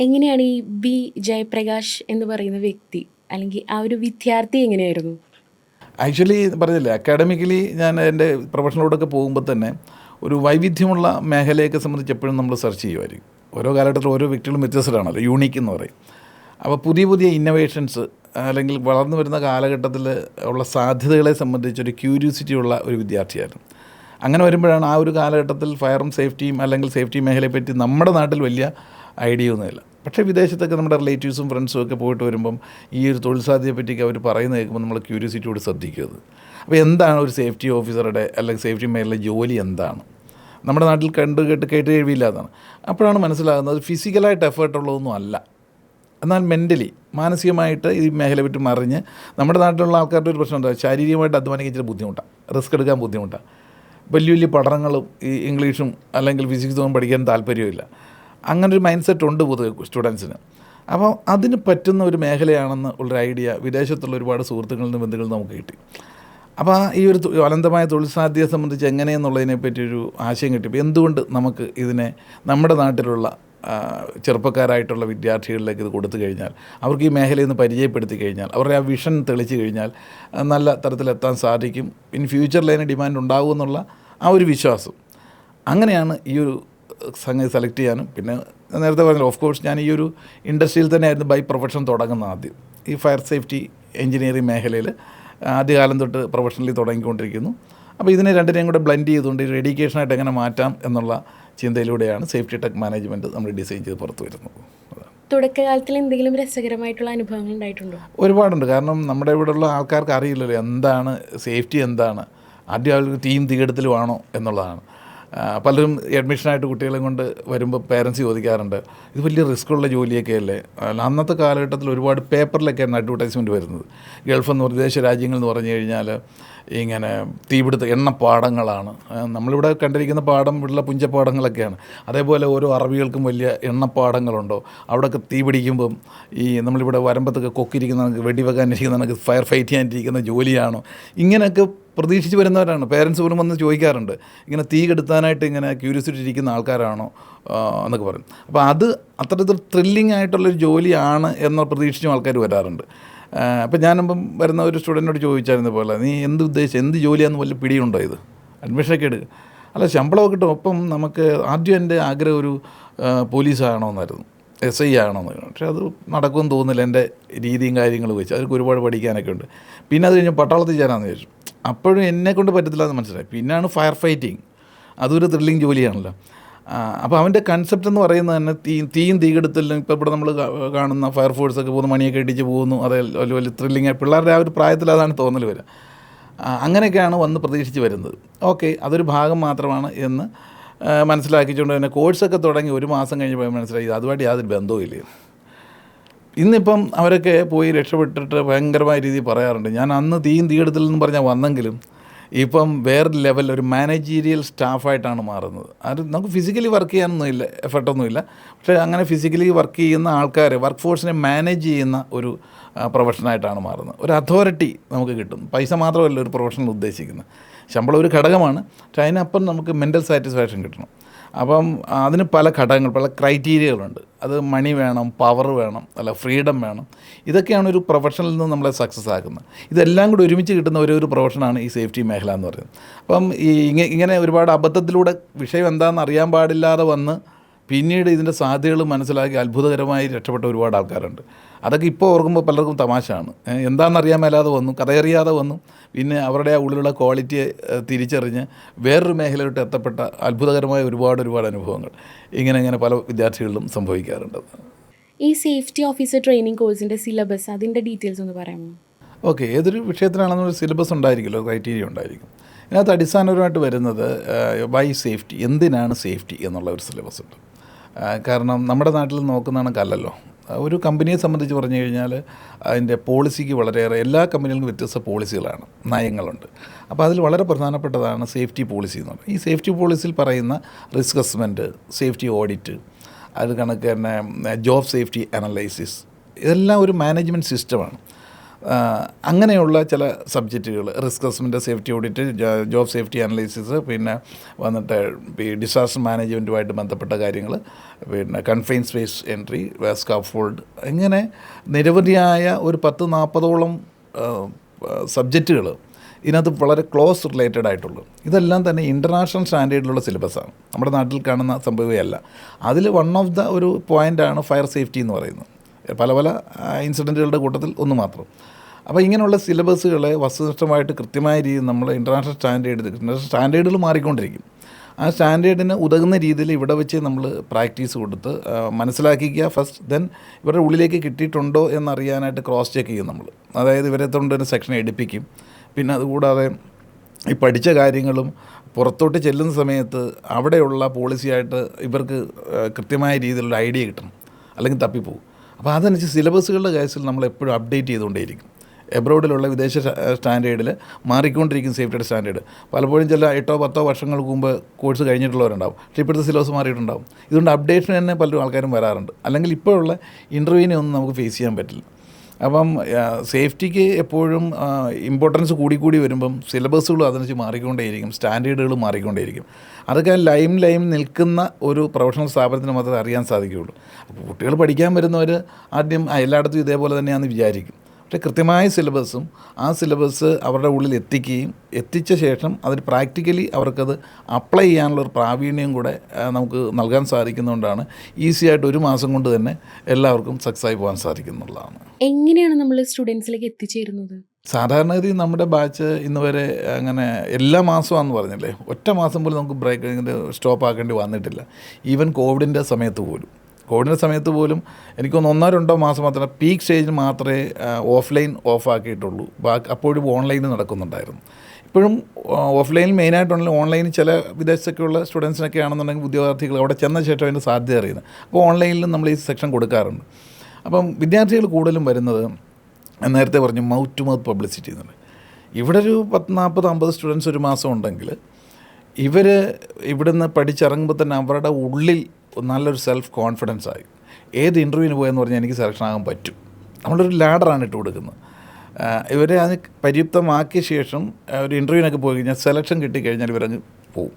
എങ്ങനെയാണ് ഈ ബി ജയപ്രകാശ് എന്ന് പറയുന്ന വ്യക്തി അല്ലെങ്കിൽ ആ ഒരു വിദ്യാർത്ഥി എങ്ങനെയായിരുന്നു? ആക്ച്വലി പറഞ്ഞില്ലേ, അക്കാഡമിക്കലി ഞാൻ എൻ്റെ പ്രൊഫഷനിലോട്ടൊക്കെ പോകുമ്പോൾ തന്നെ ഒരു വൈവിധ്യമുള്ള മേഖലയൊക്കെ സംബന്ധിച്ച് എപ്പോഴും നമ്മൾ സെർച്ച് ചെയ്യുമായിരിക്കും. ഓരോ കാലഘട്ടത്തിൽ ഓരോ വ്യക്തികളും വ്യത്യസ്തരാണല്ലോ, യൂണീക്ക് എന്ന് പറയും. അപ്പോൾ പുതിയ പുതിയ ഇന്നോവേഷൻസ് അല്ലെങ്കിൽ വളർന്നു വരുന്ന കാലഘട്ടത്തിൽ ഉള്ള സാധ്യതകളെ സംബന്ധിച്ചൊരു ക്യൂരിയോസിറ്റി ഉള്ള ഒരു വിദ്യാർത്ഥിയായിരുന്നു. അങ്ങനെ വരുമ്പോഴാണ് ആ ഒരു കാലഘട്ടത്തിൽ ഫയറും സേഫ്റ്റിയും അല്ലെങ്കിൽ സേഫ്റ്റി മേഖലയെപ്പറ്റി നമ്മുടെ നാട്ടിൽ വലിയ ഐഡിയ ഒന്നുമില്ല. പക്ഷേ വിദേശത്തൊക്കെ നമ്മുടെ റിലേറ്റീവ്സും ഫ്രണ്ട്സും ഒക്കെ പോയിട്ട് വരുമ്പം ഈ ഒരു തൊഴിൽ സാധ്യതയെ പറ്റിയൊക്കെ അവർ പറയുന്നത് കേൾക്കുമ്പോൾ നമ്മൾ ക്യൂരിയോസിറ്റിയോട് ശ്രദ്ധിക്കുന്നത്. അപ്പോൾ എന്താണ് ഒരു സേഫ്റ്റി ഓഫീസറുടെ അല്ലെങ്കിൽ സേഫ്റ്റി മേഖലയിലെ ജോലി എന്താണ്, നമ്മുടെ നാട്ടിൽ കേട്ട് കഴിവില്ലാതാണ്. അപ്പോഴാണ് മനസ്സിലാകുന്നത് ഫിസിക്കലായിട്ട് എഫേർട്ടുള്ളതൊന്നും അല്ല, എന്നാൽ മെൻ്റലി മാനസികമായിട്ട് ഈ മേഖലയെ പറ്റി മറിഞ്ഞ് നമ്മുടെ നാട്ടിലുള്ള ആൾക്കാരുടെ ഒരു പ്രശ്നം എന്താ, ശാരീരികമായിട്ട് അധ്വാനിക്കാൻ ഇച്ചിരി ബുദ്ധിമുട്ടാണ്, റിസ്ക് എടുക്കാൻ ബുദ്ധിമുട്ടാണ്. വലിയ വലിയ പഠനങ്ങളും ഈ ഇംഗ്ലീഷും അല്ലെങ്കിൽ ഫിസിക്സും പഠിക്കാൻ താല്പര്യമില്ല. അങ്ങനൊരു മൈൻഡ് സെറ്റ് ഉണ്ട് പൊതുവെ സ്റ്റുഡൻസിന്. അപ്പോൾ അതിന് പറ്റുന്ന ഒരു മേഖലയാണെന്ന് ഉള്ളൊരു ഐഡിയ വിദേശത്തുള്ള ഒരുപാട് സുഹൃത്തുക്കളിൽ നിന്ന് ബന്ധുക്കളിൽ നിന്ന് നമുക്ക് കിട്ടി. അപ്പോൾ ഈ ഒരു അനന്തമായ തൊഴിൽ സാധ്യതയെ സംബന്ധിച്ച് എങ്ങനെയെന്നുള്ളതിനെ പറ്റിയൊരു ആശയം കിട്ടിയപ്പോൾ എന്തുകൊണ്ട് നമുക്ക് ഇതിനെ നമ്മുടെ നാട്ടിലുള്ള ചെറുപ്പക്കാരായിട്ടുള്ള വിദ്യാർത്ഥികളിലേക്ക് ഇത് കൊടുത്തു കഴിഞ്ഞാൽ, അവർക്ക് ഈ മേഖലയിൽ നിന്ന് പരിചയപ്പെടുത്തി കഴിഞ്ഞാൽ, അവരുടെ ആ വിഷൻ തെളിച്ച് കഴിഞ്ഞാൽ നല്ല തരത്തിലെത്താൻ സാധിക്കും, ഇൻ ഫ്യൂച്ചറിൽ അതിന് ഡിമാൻഡ് ഉണ്ടാകുമെന്നുള്ള ആ ഒരു വിശ്വാസം. അങ്ങനെയാണ് ഈ ഒരു സംഗതി സെലക്ട് ചെയ്യാനും. പിന്നെ നേരത്തെ പറഞ്ഞല്ലോ, ഓഫ് കോഴ്സ് ഞാൻ ഈ ഒരു ഇൻഡസ്ട്രിയിൽ തന്നെയായിരുന്നു ബൈ പ്രൊഫഷൻ തുടങ്ങുന്നത്. ആദ്യം ഈ ഫയർ സേഫ്റ്റി എഞ്ചിനീയറിംഗ് മേഖലയിൽ ആദ്യകാലം തൊട്ട് പ്രൊഫഷണലി തുടങ്ങിക്കൊണ്ടിരിക്കുന്നു. അപ്പോൾ ഇതിനെ രണ്ടിനെയും കൂടെ ബ്ലെൻഡ് ചെയ്തുകൊണ്ട് ഒരു എഡ്യൂക്കേഷനായിട്ട് എങ്ങനെ മാറ്റാം എന്നുള്ള ചിന്തയിലൂടെയാണ് സേഫ്റ്റി ടെക് മാനേജ്മെൻറ്റ് നമ്മൾ ഡിസൈൻ ചെയ്ത് പുറത്തു വരുന്നത്. തുടക്കകാലത്തിൽ എന്തെങ്കിലും രസകരമായിട്ടുള്ള അനുഭവങ്ങൾ ഉണ്ടായിട്ടുണ്ടോ? ഒരുപാടുണ്ട്. കാരണം നമ്മുടെ ഇവിടെയുള്ള ആൾക്കാർക്ക് അറിയില്ലല്ലോ എന്താണ് സേഫ്റ്റി, എന്താണ്. ആദ്യം അവർക്ക് തീയും തീകെടുത്തലുമാണോ എന്നുള്ളതാണ്. പലരും അഡ്മിഷനായിട്ട് കുട്ടികളെ കൊണ്ട് വരുമ്പോൾ പേരൻസ് ചോദിക്കാറുണ്ട്, ഇത് വലിയ റിസ്ക്കുള്ള ജോലിയൊക്കെ അല്ലേ? അന്നത്തെ കാലഘട്ടത്തിൽ ഒരുപാട് പേപ്പറിലൊക്കെയാണ് അഡ്വർടൈസ്മെൻറ്റ് വരുന്നത്. ഗൾഫെന്ന് വിദേശ രാജ്യങ്ങൾ എന്ന് പറഞ്ഞു കഴിഞ്ഞാൽ ഇങ്ങനെ തീപിടുത്ത എണ്ണപ്പാടങ്ങളാണ്. നമ്മളിവിടെ കണ്ടിരിക്കുന്ന പാടം ഇവിടെയുള്ള പുഞ്ചപ്പാടങ്ങളൊക്കെയാണ്. അതേപോലെ ഓരോ അറബികൾക്കും വലിയ എണ്ണപ്പാടങ്ങളുണ്ടോ, അവിടെയൊക്കെ തീ പിടിക്കുമ്പം ഈ നമ്മളിവിടെ വരമ്പത്തൊക്കെ കൊക്കിരിക്കുന്ന വെടിവെക്കാനിരിക്കുന്ന ഫയർ ഫൈറ്റ് ചെയ്യാനിരിക്കുന്ന ജോലിയാണോ, ഇങ്ങനെയൊക്കെ പ്രതീക്ഷിച്ച് വരുന്നവരാണ്. പേരൻസ് പോലും വന്ന് ചോദിക്കാറുണ്ട്, ഇങ്ങനെ തീ കെടുത്താനായിട്ട് ഇങ്ങനെ ക്യൂരിയോസിറ്റി ഇരിക്കുന്ന ആൾക്കാരാണോ എന്നൊക്കെ പറയും. അപ്പോൾ അത് അത്തരത്തിൽ ത്രില്ലിംഗ് ആയിട്ടുള്ളൊരു ജോലിയാണ് എന്ന് പ്രതീക്ഷിച്ചും ആൾക്കാർ വരാറുണ്ട്. അപ്പോൾ ഞാനിപ്പം വരുന്ന ഒരു സ്റ്റുഡൻറ്റിനോട് ചോദിച്ചായിരുന്ന പോലെ, നീ എന്ത് ജോലിയാണെന്ന് വല്ല പിടിയുണ്ടോ, ഇത് അഡ്മിഷനൊക്കെ എടുക്കുക, അല്ല ശമ്പളമൊക്കെ കിട്ടും. ഒപ്പം നമുക്ക് ആദ്യം എൻ്റെ ആഗ്രഹം ഒരു പോലീസാകണമെന്നായിരുന്നു, SI ആകണമെന്ന്. പക്ഷേ അത് നടക്കുമെന്ന് തോന്നുന്നില്ല എൻ്റെ രീതിയും കാര്യങ്ങളും വെച്ച്. അതൊക്കെ ഒരുപാട് പഠിക്കാനൊക്കെ ഉണ്ട്. പിന്നെ അത് കഴിഞ്ഞ് പട്ടാളത്തിൽ ചേരാമെന്ന് വിചാരിച്ചു. അപ്പോഴും എന്നെക്കൊണ്ട് പറ്റത്തില്ല എന്ന് മനസ്സിലായി. പിന്നെയാണ് ഫയർ ഫൈറ്റിങ്, അതൊരു ത്രില്ലിങ് ജോലിയാണല്ലോ. അപ്പോൾ അവൻ്റെ കൺസെപ്റ്റ് എന്ന് പറയുന്നത് തന്നെ തീയും തീകെടുത്തലും. ഇപ്പോൾ ഇവിടെ നമ്മൾ കാണുന്ന ഫയർഫോഴ്സൊക്കെ പോകുന്നു, മണിയൊക്കെ ഇടിച്ച് പോകുന്നു, അതേ വലിയ ത്രില്ലിങ്. പിള്ളേരുടെ ആ ഒരു പ്രായത്തിൽ അതാണ് തോന്നൽ വരിക. അങ്ങനെയൊക്കെയാണ് വന്ന് പ്രതീക്ഷിച്ച് വരുന്നത്. ഓക്കെ, അതൊരു ഭാഗം മാത്രമാണ് എന്ന് മനസ്സിലാക്കിച്ചുകൊണ്ട് തന്നെ കോഴ്സൊക്കെ തുടങ്ങി 1 മാസം കഴിഞ്ഞപ്പോൾ മനസ്സിലായി അതുമായിട്ട് യാതൊരു ബന്ധവുമില്ല. ഇന്നിപ്പം അവരൊക്കെ പോയി രക്ഷപ്പെട്ടിട്ട് ഭയങ്കരമായ രീതിയിൽ പറയാറുണ്ട്, ഞാൻ അന്ന് തീയെടുത്തില്ലെന്ന് പറഞ്ഞാൽ വന്നെങ്കിലും ഇപ്പം വേറെ ലെവൽ ഒരു മാനേജീരിയൽ സ്റ്റാഫായിട്ടാണ് മാറുന്നത്. അത് നമുക്ക് ഫിസിക്കലി വർക്ക് ചെയ്യാനൊന്നുമില്ല, എഫർട്ടൊന്നുമില്ല. പക്ഷേ അങ്ങനെ ഫിസിക്കലി വർക്ക് ചെയ്യുന്ന ആൾക്കാർ വർക്ക് ഫോഴ്സിനെ മാനേജ് ചെയ്യുന്ന ഒരു പ്രൊഫഷനായിട്ടാണ് മാറുന്നത്. ഒരു അതോറിറ്റി നമുക്ക് കിട്ടും. പൈസ മാത്രമല്ല ഒരു പ്രൊഫഷണൽ ഉദ്ദേശിക്കുന്നത്. ശമ്പളം ഒരു ഘടകമാണ്, പക്ഷേ അതിനപ്പം നമുക്ക് മെൻ്റൽ സാറ്റിസ്ഫാക്ഷൻ കിട്ടണം. അപ്പം അതിന് പല ഘടകങ്ങൾ, പല ക്രൈറ്റീരിയകളുണ്ട്. അത് മണി വേണം, പവർ വേണം, അല്ല ഫ്രീഡം വേണം. ഇതൊക്കെയാണ് ഒരു പ്രൊഫഷനിൽ നിന്ന് നമ്മളെ സക്സസ് ആക്കുന്നത്. ഇതെല്ലാം കൂടി ഒരുമിച്ച് കിട്ടുന്ന ഒരു പ്രൊഫഷനാണ് ഈ സേഫ്റ്റി മേഖല എന്ന് പറയുന്നത്. അപ്പം ഇങ്ങനെ ഒരുപാട് അബദ്ധത്തിലൂടെ വിഷയം എന്താണെന്ന് അറിയാൻ പാടില്ലാതെ വന്ന് പിന്നീട് ഇതിൻ്റെ സാധ്യതകൾ മനസ്സിലാക്കി അത്ഭുതകരമായി രക്ഷപ്പെട്ട ഒരുപാട് ആൾക്കാരുണ്ട്. അതൊക്കെ ഇപ്പോൾ ഓർക്കുമ്പോൾ പലർക്കും തമാശയാണ്. എന്താണെന്നറിയാൻ മേലാതെ വന്നു, കഥയറിയാതെ വന്നു, പിന്നെ അവരുടെ ആ ഉള്ളിലുള്ള ക്വാളിറ്റിയെ തിരിച്ചറിഞ്ഞ് വേറൊരു മേഖലയിലോട്ട് എത്തപ്പെട്ട അത്ഭുതകരമായ ഒരുപാട് അനുഭവങ്ങൾ ഇങ്ങനെ പല വിദ്യാർത്ഥികളിലും സംഭവിക്കാറുണ്ട്. ഈ സേഫ്റ്റി ഓഫീസർ ട്രെയിനിങ് കോഴ്സിൻ്റെ സിലബസ്, അതിൻ്റെ ഡീറ്റെയിൽസ് ഒന്ന് പറയാമോ? ഓക്കെ, ഏതൊരു വിഷയത്തിനാണെന്നൊരു സിലബസ് ഉണ്ടായിരിക്കുമല്ലോ, ക്രൈറ്റീരിയ ഉണ്ടായിരിക്കും. ഇതിനകത്ത് അടിസ്ഥാനപരമായിട്ട് വരുന്നത് വൈ സേഫ്റ്റി, എന്തിനാണ് സേഫ്റ്റി എന്നുള്ള ഒരു സിലബസ് ഉണ്ട്. കാരണം നമ്മുടെ നാട്ടിൽ നോക്കുന്ന കണക്കല്ലല്ലോ. ഒരു കമ്പനിയെ സംബന്ധിച്ച് പറഞ്ഞു കഴിഞ്ഞാൽ അതിൻ്റെ പോളിസിക്ക് വളരെയേറെ, എല്ലാ കമ്പനികൾക്കും വ്യത്യസ്ത പോളിസികളാണ്, നയങ്ങളുണ്ട്. അപ്പോൾ അതിൽ വളരെ പ്രധാനപ്പെട്ടതാണ് സേഫ്റ്റി പോളിസി എന്ന് പറയുന്നത്. ഈ സേഫ്റ്റി പോളിസിയിൽ പറയുന്ന റിസ്ക് അസസ്മെൻറ്റ്, സേഫ്റ്റി ഓഡിറ്റ്, അത് കണക്ക് തന്നെ ജോബ് സേഫ്റ്റി അനലൈസിസ്, ഇതെല്ലാം ഒരു മാനേജ്മെൻറ്റ് സിസ്റ്റമാണ്. അങ്ങനെയുള്ള ചില സബ്ജക്റ്റുകൾ, risk assessment, safety audit, job safety analysis, പിന്നെ വന്നിട്ട് ഈ ഡിസാസ്റ്റർ മാനേജ്മെൻറ്റുമായിട്ട് ബന്ധപ്പെട്ട കാര്യങ്ങൾ, പിന്നെ കൺഫൈൻ സ്പേസ് എൻട്രി, സ്കാഫോൾഡ്, ഇങ്ങനെ നിരവധിയായ ഒരു 10-40ഓളം സബ്ജക്റ്റുകൾ ഇതിനകത്ത് വളരെ ക്ലോസ് റിലേറ്റഡ് ആയിട്ടുള്ളൂ. ഇതെല്ലാം തന്നെ ഇൻ്റർനാഷണൽ സ്റ്റാൻഡേർഡിലുള്ള സിലബസാണ്, നമ്മുടെ നാട്ടിൽ കാണുന്ന സംഭവമല്ല. അതിൽ വൺ ഓഫ് ദ ഒരു പോയിൻ്റാണ് ഫയർ സേഫ്റ്റി എന്ന് പറയുന്നത്. പല ഇൻസിഡൻറ്റുകളുടെ കൂട്ടത്തിൽ ഒന്ന് മാത്രം. അപ്പോൾ ഇങ്ങനെയുള്ള സിലബസുകളെ വസ്തുനിഷ്ഠമായിട്ട് കൃത്യമായ രീതിയിൽ നമ്മൾ ഇൻ്റർനാഷണൽ സ്റ്റാൻഡേർഡുകൾ മാറിക്കൊണ്ടിരിക്കും. ആ സ്റ്റാൻഡേർഡിന് ഉതകുന്ന രീതിയിൽ ഇവിടെ വെച്ച് നമ്മൾ പ്രാക്ടീസ് കൊടുത്ത് മനസ്സിലാക്കിക്കുക ഫസ്റ്റ്. ദെൻ ഇവരുടെ ഉള്ളിലേക്ക് കിട്ടിയിട്ടുണ്ടോ എന്നറിയാനായിട്ട് ക്രോസ് ചെക്ക് ചെയ്യും നമ്മൾ. അതായത് ഇവരെ തൊണ്ടൊരു സെക്ഷൻ എടുപ്പിക്കും. പിന്നെ അതുകൂടാതെ ഈ പഠിച്ച കാര്യങ്ങളും പുറത്തോട്ട് ചെല്ലുന്ന സമയത്ത് അവിടെയുള്ള പോളിസിയായിട്ട് ഇവർക്ക് കൃത്യമായ രീതിയിലുള്ള ഐഡിയ കിട്ടണം, അല്ലെങ്കിൽ തപ്പിപ്പോകും. അപ്പോൾ അതനുസരിച്ച് സിലബസുകളുടെ കേസിൽ നമ്മൾ എപ്പോഴും അപ്ഡേറ്റ് ചെയ്തുകൊണ്ടേയിരിക്കും. എബ്രോഡിലുള്ള വിദേശ സ്റ്റാൻഡേർഡിൽ മാറിക്കൊണ്ടിരിക്കും സേഫ്റ്റിയുടെ സ്റ്റാൻഡേർഡ്. പലപ്പോഴും ചില 8-10 വർഷങ്ങൾക്ക് മുമ്പ് കോഴ്സ് കഴിഞ്ഞിട്ടുള്ളവരുണ്ടാവും, പക്ഷേ ഇപ്പോഴത്തെ സിലബസ് മാറിയിട്ടുണ്ടാവും. ഇതുകൊണ്ട് അപ്ഡേഷൻ തന്നെ പലരും ആൾക്കാരും വരാറുണ്ട്. അല്ലെങ്കിൽ ഇപ്പോഴുള്ള ഇൻ്റർവ്യൂവിനെ ഒന്നും നമുക്ക് ഫേസ് ചെയ്യാൻ പറ്റില്ല. അപ്പം സേഫ്റ്റിക്ക് എപ്പോഴും ഇമ്പോർട്ടൻസ് കൂടി വരുമ്പം സിലബസുകളും അതനുസരിച്ച് മാറിക്കൊണ്ടേയിരിക്കും, സ്റ്റാൻഡേർഡുകൾ മാറിക്കൊണ്ടേയിരിക്കും. അതൊക്കെ ലൈം നിൽക്കുന്ന ഒരു പ്രൊഫഷണൽ സ്ഥാപനത്തിന് മാത്രമേ അറിയാൻ സാധിക്കുകയുള്ളൂ. അപ്പോൾ കുട്ടികൾ പഠിക്കാൻ വരുന്നവർ ആദ്യം എല്ലായിടത്തും ഇതേപോലെ തന്നെയാണെന്ന് വിചാരിക്കും. പക്ഷേ കൃത്യമായ സിലബസും ആ സിലബസ് അവരുടെ ഉള്ളിൽ എത്തിച്ച ശേഷം അതിന് പ്രാക്ടിക്കലി അവർക്കത് അപ്ലൈ ചെയ്യാനുള്ള ഒരു പ്രാവീണ്യം കൂടെ നമുക്ക് നൽകാൻ സാധിക്കുന്നതുകൊണ്ടാണ് ഈസി ആയിട്ട് 1 മാസം കൊണ്ട് തന്നെ എല്ലാവർക്കും സക്സസ് ആയി പോകാൻ സാധിക്കുന്നുള്ളതാണ്. എങ്ങനെയാണ് നമ്മൾ സ്റ്റുഡൻസിലേക്ക് എത്തിച്ചേരുന്നത്? സാധാരണഗതി നമ്മുടെ ബാച്ച് ഇന്ന് വരെ അങ്ങനെ എല്ലാ മാസമാണെന്ന് പറഞ്ഞില്ലേ, ഒറ്റ മാസം പോലും നമുക്ക് ബ്രേക്ക് സ്റ്റോപ്പ് ആക്കേണ്ടി വന്നിട്ടില്ല. ഈവൻ കോവിഡിൻ്റെ സമയത്ത് പോലും എനിക്കൊന്ന് 1-2 മാസം മാത്രമേ പീക്ക് സ്റ്റേജിൽ മാത്രമേ ഓഫ്ലൈൻ ഓഫാക്കിയിട്ടുള്ളൂ. അപ്പോഴും ഓൺലൈനിൽ നടക്കുന്നുണ്ടായിരുന്നു. ഇപ്പോഴും ഓഫ്ലൈനിൽ മെയിനായിട്ടുണ്ടെങ്കിൽ ഓൺലൈനിൽ ചില വിദേശത്തൊക്കെയുള്ള സ്റ്റുഡൻസിനൊക്കെ ആണെന്നുണ്ടെങ്കിൽ ഉദ്യോഗാർത്ഥികൾ അവിടെ ചെന്ന ശേഷം അതിൻ്റെ സാധ്യത അറിയുന്നത്. അപ്പോൾ ഓൺലൈനിലും നമ്മൾ ഈ സെക്ഷൻ കൊടുക്കാറുണ്ട്. അപ്പം വിദ്യാർത്ഥികൾ കൂടുതലും വരുന്നത് നേരത്തെ പറഞ്ഞു മൗത്ത് ടു മൗത്ത് പബ്ലിസിറ്റി എന്നുള്ളത്. ഇവിടെ ഒരു 40-50 സ്റ്റുഡൻസ് ഒരു മാസം ഉണ്ടെങ്കിൽ ഇവർ ഇവിടുന്ന് പഠിച്ചിറങ്ങുമ്പോൾ തന്നെ അവരുടെ ഉള്ളിൽ നല്ലൊരു സെൽഫ് കോൺഫിഡൻസ് ആയി ഏത് ഇൻ്റർവ്യൂവിന് പോയെന്ന് പറഞ്ഞാൽ എനിക്ക് സെലക്ഷൻ ആകാൻ പറ്റും. നമ്മളൊരു ലാഡറാണ് ഇട്ട് കൊടുക്കുന്നത്. ഇവരെ അതിന് പര്യാപ്തമാക്കിയ ശേഷം ഒരു ഇൻ്റർവ്യൂവിനൊക്കെ പോയി കഴിഞ്ഞാൽ സെലക്ഷൻ കിട്ടിക്കഴിഞ്ഞാൽ ഇവരങ്ങ് പോകും.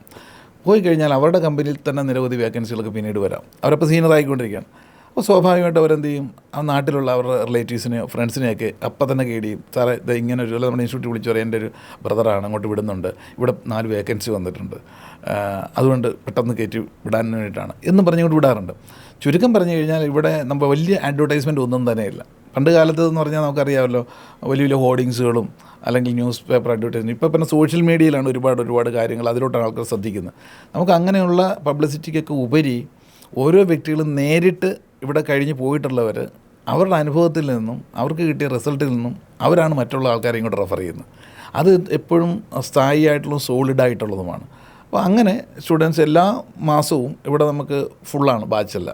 പോയി കഴിഞ്ഞാൽ അവരുടെ കമ്പനിയിൽ തന്നെ നിരവധി വേക്കൻസികളൊക്കെ പിന്നീട് വരാം. അവരപ്പോൾ സീനിയർ ആയിക്കൊണ്ടിരിക്കുകയാണ്. അപ്പോൾ സ്വാഭാവികമായിട്ട് അവരെന്ത് ചെയ്യും, ആ നാട്ടിലുള്ള അവരുടെ റിലേറ്റീവ്സിനെയോ ഫ്രണ്ട്സിനെയൊക്കെ അപ്പം തന്നെ കേടിയും, സാറേ ഇത് ഇങ്ങനെ ഒരു നമ്മുടെ ഇൻസ്റ്റിറ്റ്യൂട്ട് വിളിച്ചു പറയാം, എൻ്റെ ഒരു ബ്രദറാണ് അങ്ങോട്ട് വിടുന്നുണ്ട്, ഇവിടെ 4 വേക്കൻസി വന്നിട്ടുണ്ട്, അതുകൊണ്ട് പെട്ടെന്ന് കയറ്റി വിടാൻ വേണ്ടിയിട്ടാണ് എന്ന് പറഞ്ഞുകൊണ്ട് വിടാറുണ്ട്. ചുരുക്കം പറഞ്ഞു കഴിഞ്ഞാൽ ഇവിടെ നമ്മൾ വലിയ അഡ്വർടൈസ്മെൻറ്റ് ഒന്നും തന്നെയില്ല. പണ്ട് കാലത്ത് എന്ന് പറഞ്ഞാൽ നമുക്കറിയാമല്ലോ, വലിയ വലിയ ഹോർഡിങ്സുകളും അല്ലെങ്കിൽ ന്യൂസ് പേപ്പർ അഡ്വർടൈസ്മെൻറ്റ്. ഇപ്പോൾ പിന്നെ സോഷ്യൽ മീഡിയയിലാണ് ഒരുപാട് കാര്യങ്ങൾ, അതിലോട്ടാണ് ആൾക്കാർ ശ്രദ്ധിക്കുന്നത്. നമുക്ക് അങ്ങനെയുള്ള പബ്ലിസിറ്റിക്കൊക്കെ ഉപരി ഓരോ വ്യക്തികളും നേരിട്ട് ഇവിടെ കഴിഞ്ഞ് പോയിട്ടുള്ളവർ അവരുടെ അനുഭവത്തിൽ നിന്നും അവർക്ക് കിട്ടിയ റിസൾട്ടിൽ നിന്നും അവരാണ് മറ്റുള്ള ആൾക്കാരെ ഇങ്ങോട്ട് റെഫർ ചെയ്യുന്നത്. അത് എപ്പോഴും സ്ഥായിയായിട്ടുള്ളതും സോളിഡായിട്ടുള്ളതുമാണ്. അപ്പോൾ അങ്ങനെ സ്റ്റുഡൻസ് എല്ലാ മാസവും ഇവിടെ നമുക്ക് ഫുള്ളാണ്, ബാച്ചല്ല.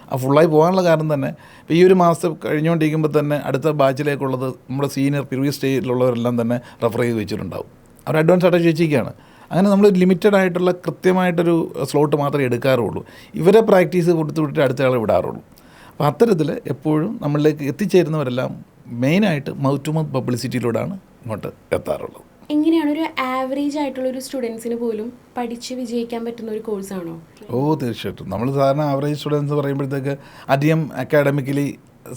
ആ ഫുള്ളായി പോകാനുള്ള കാരണം തന്നെ ഇപ്പോൾ ഈ ഒരു മാസം കഴിഞ്ഞുകൊണ്ടിരിക്കുമ്പോൾ തന്നെ അടുത്ത ബാച്ചിലേക്കുള്ളത് നമ്മുടെ സീനിയർ പ്രീവിയസ് സ്റ്റേജിലുള്ളവരെല്ലാം തന്നെ റെഫർ ചെയ്ത് വെച്ചിട്ടുണ്ടാവും. അവർ അഡ്വാൻസ് ആയിട്ട് ചോദിച്ചിരിക്കുകയാണ്. അങ്ങനെ നമ്മൾ ലിമിറ്റഡ് ആയിട്ടുള്ള കൃത്യമായിട്ടൊരു സ്ലോട്ട് മാത്രമേ എടുക്കാറുള്ളൂ. ഇവരെ പ്രാക്ടീസ് കൊടുത്തു വിട്ടിട്ട് അടുത്ത ആളെ വിടാറുള്ളൂ. അപ്പോൾ അത്തരത്തിൽ എപ്പോഴും നമ്മളിലേക്ക് എത്തിച്ചേരുന്നവരെല്ലാം മെയിനായിട്ട് മൗത്ത് ടു മൗത്ത് പബ്ലിസിറ്റിയിലൂടെയാണ് ഇങ്ങോട്ട് എത്താറുള്ളത്. എങ്ങനെയാണ് ഒരു ആവറേജ് ആയിട്ടുള്ള ഒരു സ്റ്റുഡൻസിന് പോലും പഠിച്ച് വിജയിക്കാൻ പറ്റുന്ന ഒരു കോഴ്സാണോ? തീർച്ചയായിട്ടും. നമ്മൾ സാധാരണ ആവറേജ് സ്റ്റുഡൻസ് പറയുമ്പോഴത്തേക്ക് അധികം അക്കാഡമിക്കലി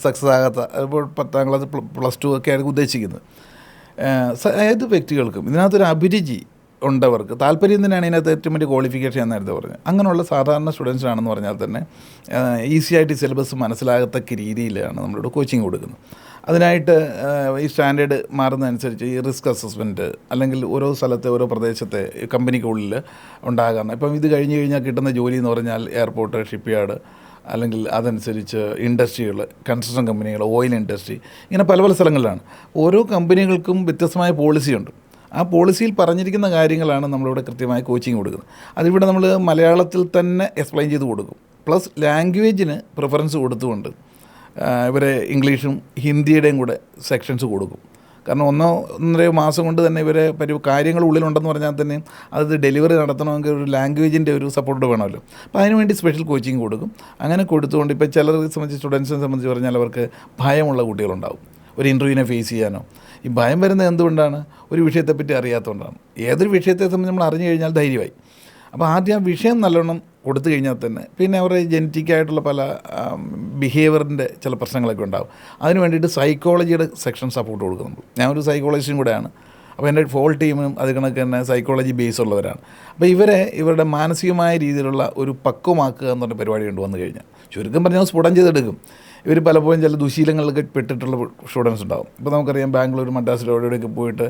സക്സസ് ആകാത്ത, ഇപ്പോൾ 10ാം ക്ലാസ് +2 ഒക്കെ ആയിരിക്കും ഉദ്ദേശിക്കുന്നത്. ഏത് വ്യക്തികൾക്കും ഇതിനകത്തൊരു അഭിരുചി ഉണ്ടവർക്ക് താല്പര്യം തന്നെയാണ് ഇതിനകത്ത് ഏറ്റവും വലിയ ക്വാളിഫിക്കേഷൻ എന്ന് നേരത്തെ പറഞ്ഞത്. അങ്ങനെയുള്ള സാധാരണ സ്റ്റുഡൻസാണെന്ന് പറഞ്ഞാൽ തന്നെ ഈസി ആയിട്ട് സിലബസ് മനസ്സിലാകത്തക്ക രീതിയിലാണ് നമ്മളിവിടെ കോച്ചിങ് കൊടുക്കുന്നത്. അതിനായിട്ട് ഈ സ്റ്റാൻഡേർഡ് മാറുന്നതനുസരിച്ച് ഈ റിസ്ക് അസസ്മെൻറ്റ് അല്ലെങ്കിൽ ഓരോ സ്ഥലത്തെ ഓരോ പ്രദേശത്തെ കമ്പനിക്കുള്ളിൽ ഉണ്ടാകാറുണ്ട്. ഇപ്പം ഇത് കഴിഞ്ഞ് കഴിഞ്ഞാൽ കിട്ടുന്ന ജോലി എന്ന് പറഞ്ഞാൽ എയർപോർട്ട്, ഷിപ്പ് യാർഡ്, അല്ലെങ്കിൽ അതനുസരിച്ച് ഇൻഡസ്ട്രികൾ, കൺസ്ട്രക്ഷൻ കമ്പനികൾ, ഓയിൽ ഇൻഡസ്ട്രി, ഇങ്ങനെ പല സ്ഥലങ്ങളിലാണ്. ഓരോ കമ്പനികൾക്കും വ്യത്യസ്തമായ പോളിസിയുണ്ട്. ആ പോളിസിയിൽ പറഞ്ഞിരിക്കുന്ന കാര്യങ്ങളാണ് നമ്മളിവിടെ കൃത്യമായി കോച്ചിങ് കൊടുക്കുന്നത്. അതിവിടെ നമ്മൾ മലയാളത്തിൽ തന്നെ എക്സ്പ്ലെയിൻ ചെയ്ത് കൊടുക്കും. പ്ലസ് ലാംഗ്വേജിന് പ്രിഫറൻസ് കൊടുത്തുകൊണ്ട് ഇവരെ ഇംഗ്ലീഷും ഹിന്ദിയുടെയും കൂടെ സെക്ഷൻസ് കൊടുക്കും. കാരണം 1-1.5 മാസം കൊണ്ട് തന്നെ ഇവരെ കാര്യങ്ങൾ ഉള്ളിലുണ്ടെന്ന് പറഞ്ഞാൽ തന്നെ അത് ഡെലിവറി നടത്തണമെങ്കിൽ ഒരു ലാംഗ്വേജിൻ്റെ ഒരു സപ്പോർട്ട് വേണമല്ലോ. അപ്പോൾ അതിനുവേണ്ടി സ്പെഷ്യൽ കോച്ചിങ് കൊടുക്കും. അങ്ങനെ കൊടുത്തുകൊണ്ട് ഇപ്പോൾ ചിലരെ സംബന്ധിച്ച് സ്റ്റുഡൻസിനെ സംബന്ധിച്ച് പറഞ്ഞാൽ അവർക്ക് ഭയമുള്ള കുട്ടികളുണ്ടാവും ഒരു ഇൻ്റർവ്യൂവിനെ ഫേസ് ചെയ്യാനോ. ഈ ഭയം വരുന്നത് എന്തുകൊണ്ടാണ്? ഒരു വിഷയത്തെപ്പറ്റി അറിയാത്തതുകൊണ്ടാണ്. ഏതൊരു വിഷയത്തെ സംബന്ധിച്ച് നമ്മൾ അറിഞ്ഞു കഴിഞ്ഞാൽ ധൈര്യമായി. അപ്പോൾ ആദ്യം ആ വിഷയം നല്ലോണം കൊടുത്തു കഴിഞ്ഞാൽ തന്നെ പിന്നെ അവരുടെ ജനറ്റിക്കായിട്ടുള്ള പല ബിഹേവിയറിൻ്റെ ചില പ്രശ്നങ്ങളൊക്കെ ഉണ്ടാകും. അതിന് വേണ്ടിയിട്ട് സൈക്കോളജിയുടെ സെക്ഷൻ സപ്പോർട്ട് കൊടുക്കുന്നുണ്ട്. ഞാനൊരു സൈക്കോളജിസ്റ്റും കൂടെയാണ്. അപ്പോൾ എൻ്റെ ഫോൾ ടീമും അത് കണക്ക് തന്നെ സൈക്കോളജി ബേസ് ഉള്ളവരാണ്. അപ്പോൾ ഇവരുടെ മാനസികമായ രീതിയിലുള്ള ഒരു പക്വമാക്കുക എന്ന് പറഞ്ഞ പരിപാടി കൊണ്ട് വന്നു കഴിഞ്ഞാൽ ചുരുക്കം പറഞ്ഞാൽ സ്ഫുടം ചെയ്തെടുക്കും. ഇവർ പലപ്പോഴും ചില ദുശീലങ്ങളിലൊക്കെ പെട്ടിട്ടുള്ള സ്റ്റുഡൻസ് ഉണ്ടാകും. ഇപ്പോൾ നമുക്കറിയാം ബാംഗ്ലൂർ, മദ്രാസ്, എവിടെയൊക്കെ പോയിട്ട്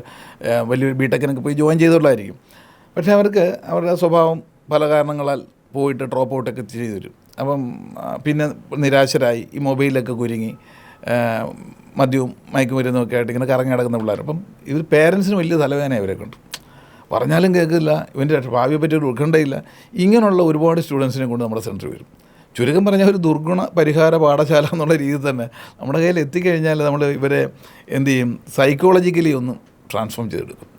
വലിയ ബിടെക്കിനൊക്കെ പോയി ജോയിൻ ചെയ്തുള്ളതായിരിക്കും. പക്ഷേ അവർക്ക് അവരുടെ സ്വഭാവം പല കാരണങ്ങളാൽ പോയിട്ട് ഡ്രോപ്പ് ഔട്ടൊക്കെ ചെയ്തു വരും. അപ്പം പിന്നെ നിരാശരായി ഈ മൊബൈലിലൊക്കെ കുരുങ്ങി മദ്യവും മയക്കുമരുന്നും ഒക്കെ ആയിട്ട് ഇങ്ങനെ കറങ്ങി നടക്കുന്ന പിള്ളേർ. അപ്പം ഇവർ പേരൻസിന് വലിയ തലവേദന ഇവരെ കൊണ്ട് പറഞ്ഞാലും കേൾക്കില്ല, ഇവൻ്റെ ഭാവിയെ പറ്റി ഒരു ഉത്കണ്ഠയില്ല. ഇങ്ങനെയുള്ള ഒരുപാട് സ്റ്റുഡൻസിനെ കൊണ്ട് നമ്മുടെ സെൻറ്ററിൽ വരും. ചുരുക്കം പറഞ്ഞാൽ ഒരു ദുർഗുണ പരിഹാര പാഠശാല എന്നുള്ള രീതിയിൽ തന്നെ നമ്മുടെ കയ്യിൽ എത്തിക്കഴിഞ്ഞാൽ നമ്മൾ ഇവരെ എന്ത് ചെയ്യും, സൈക്കോളജിക്കലി ഒന്ന് ട്രാൻസ്ഫോം ചെയ്തെടുക്കും.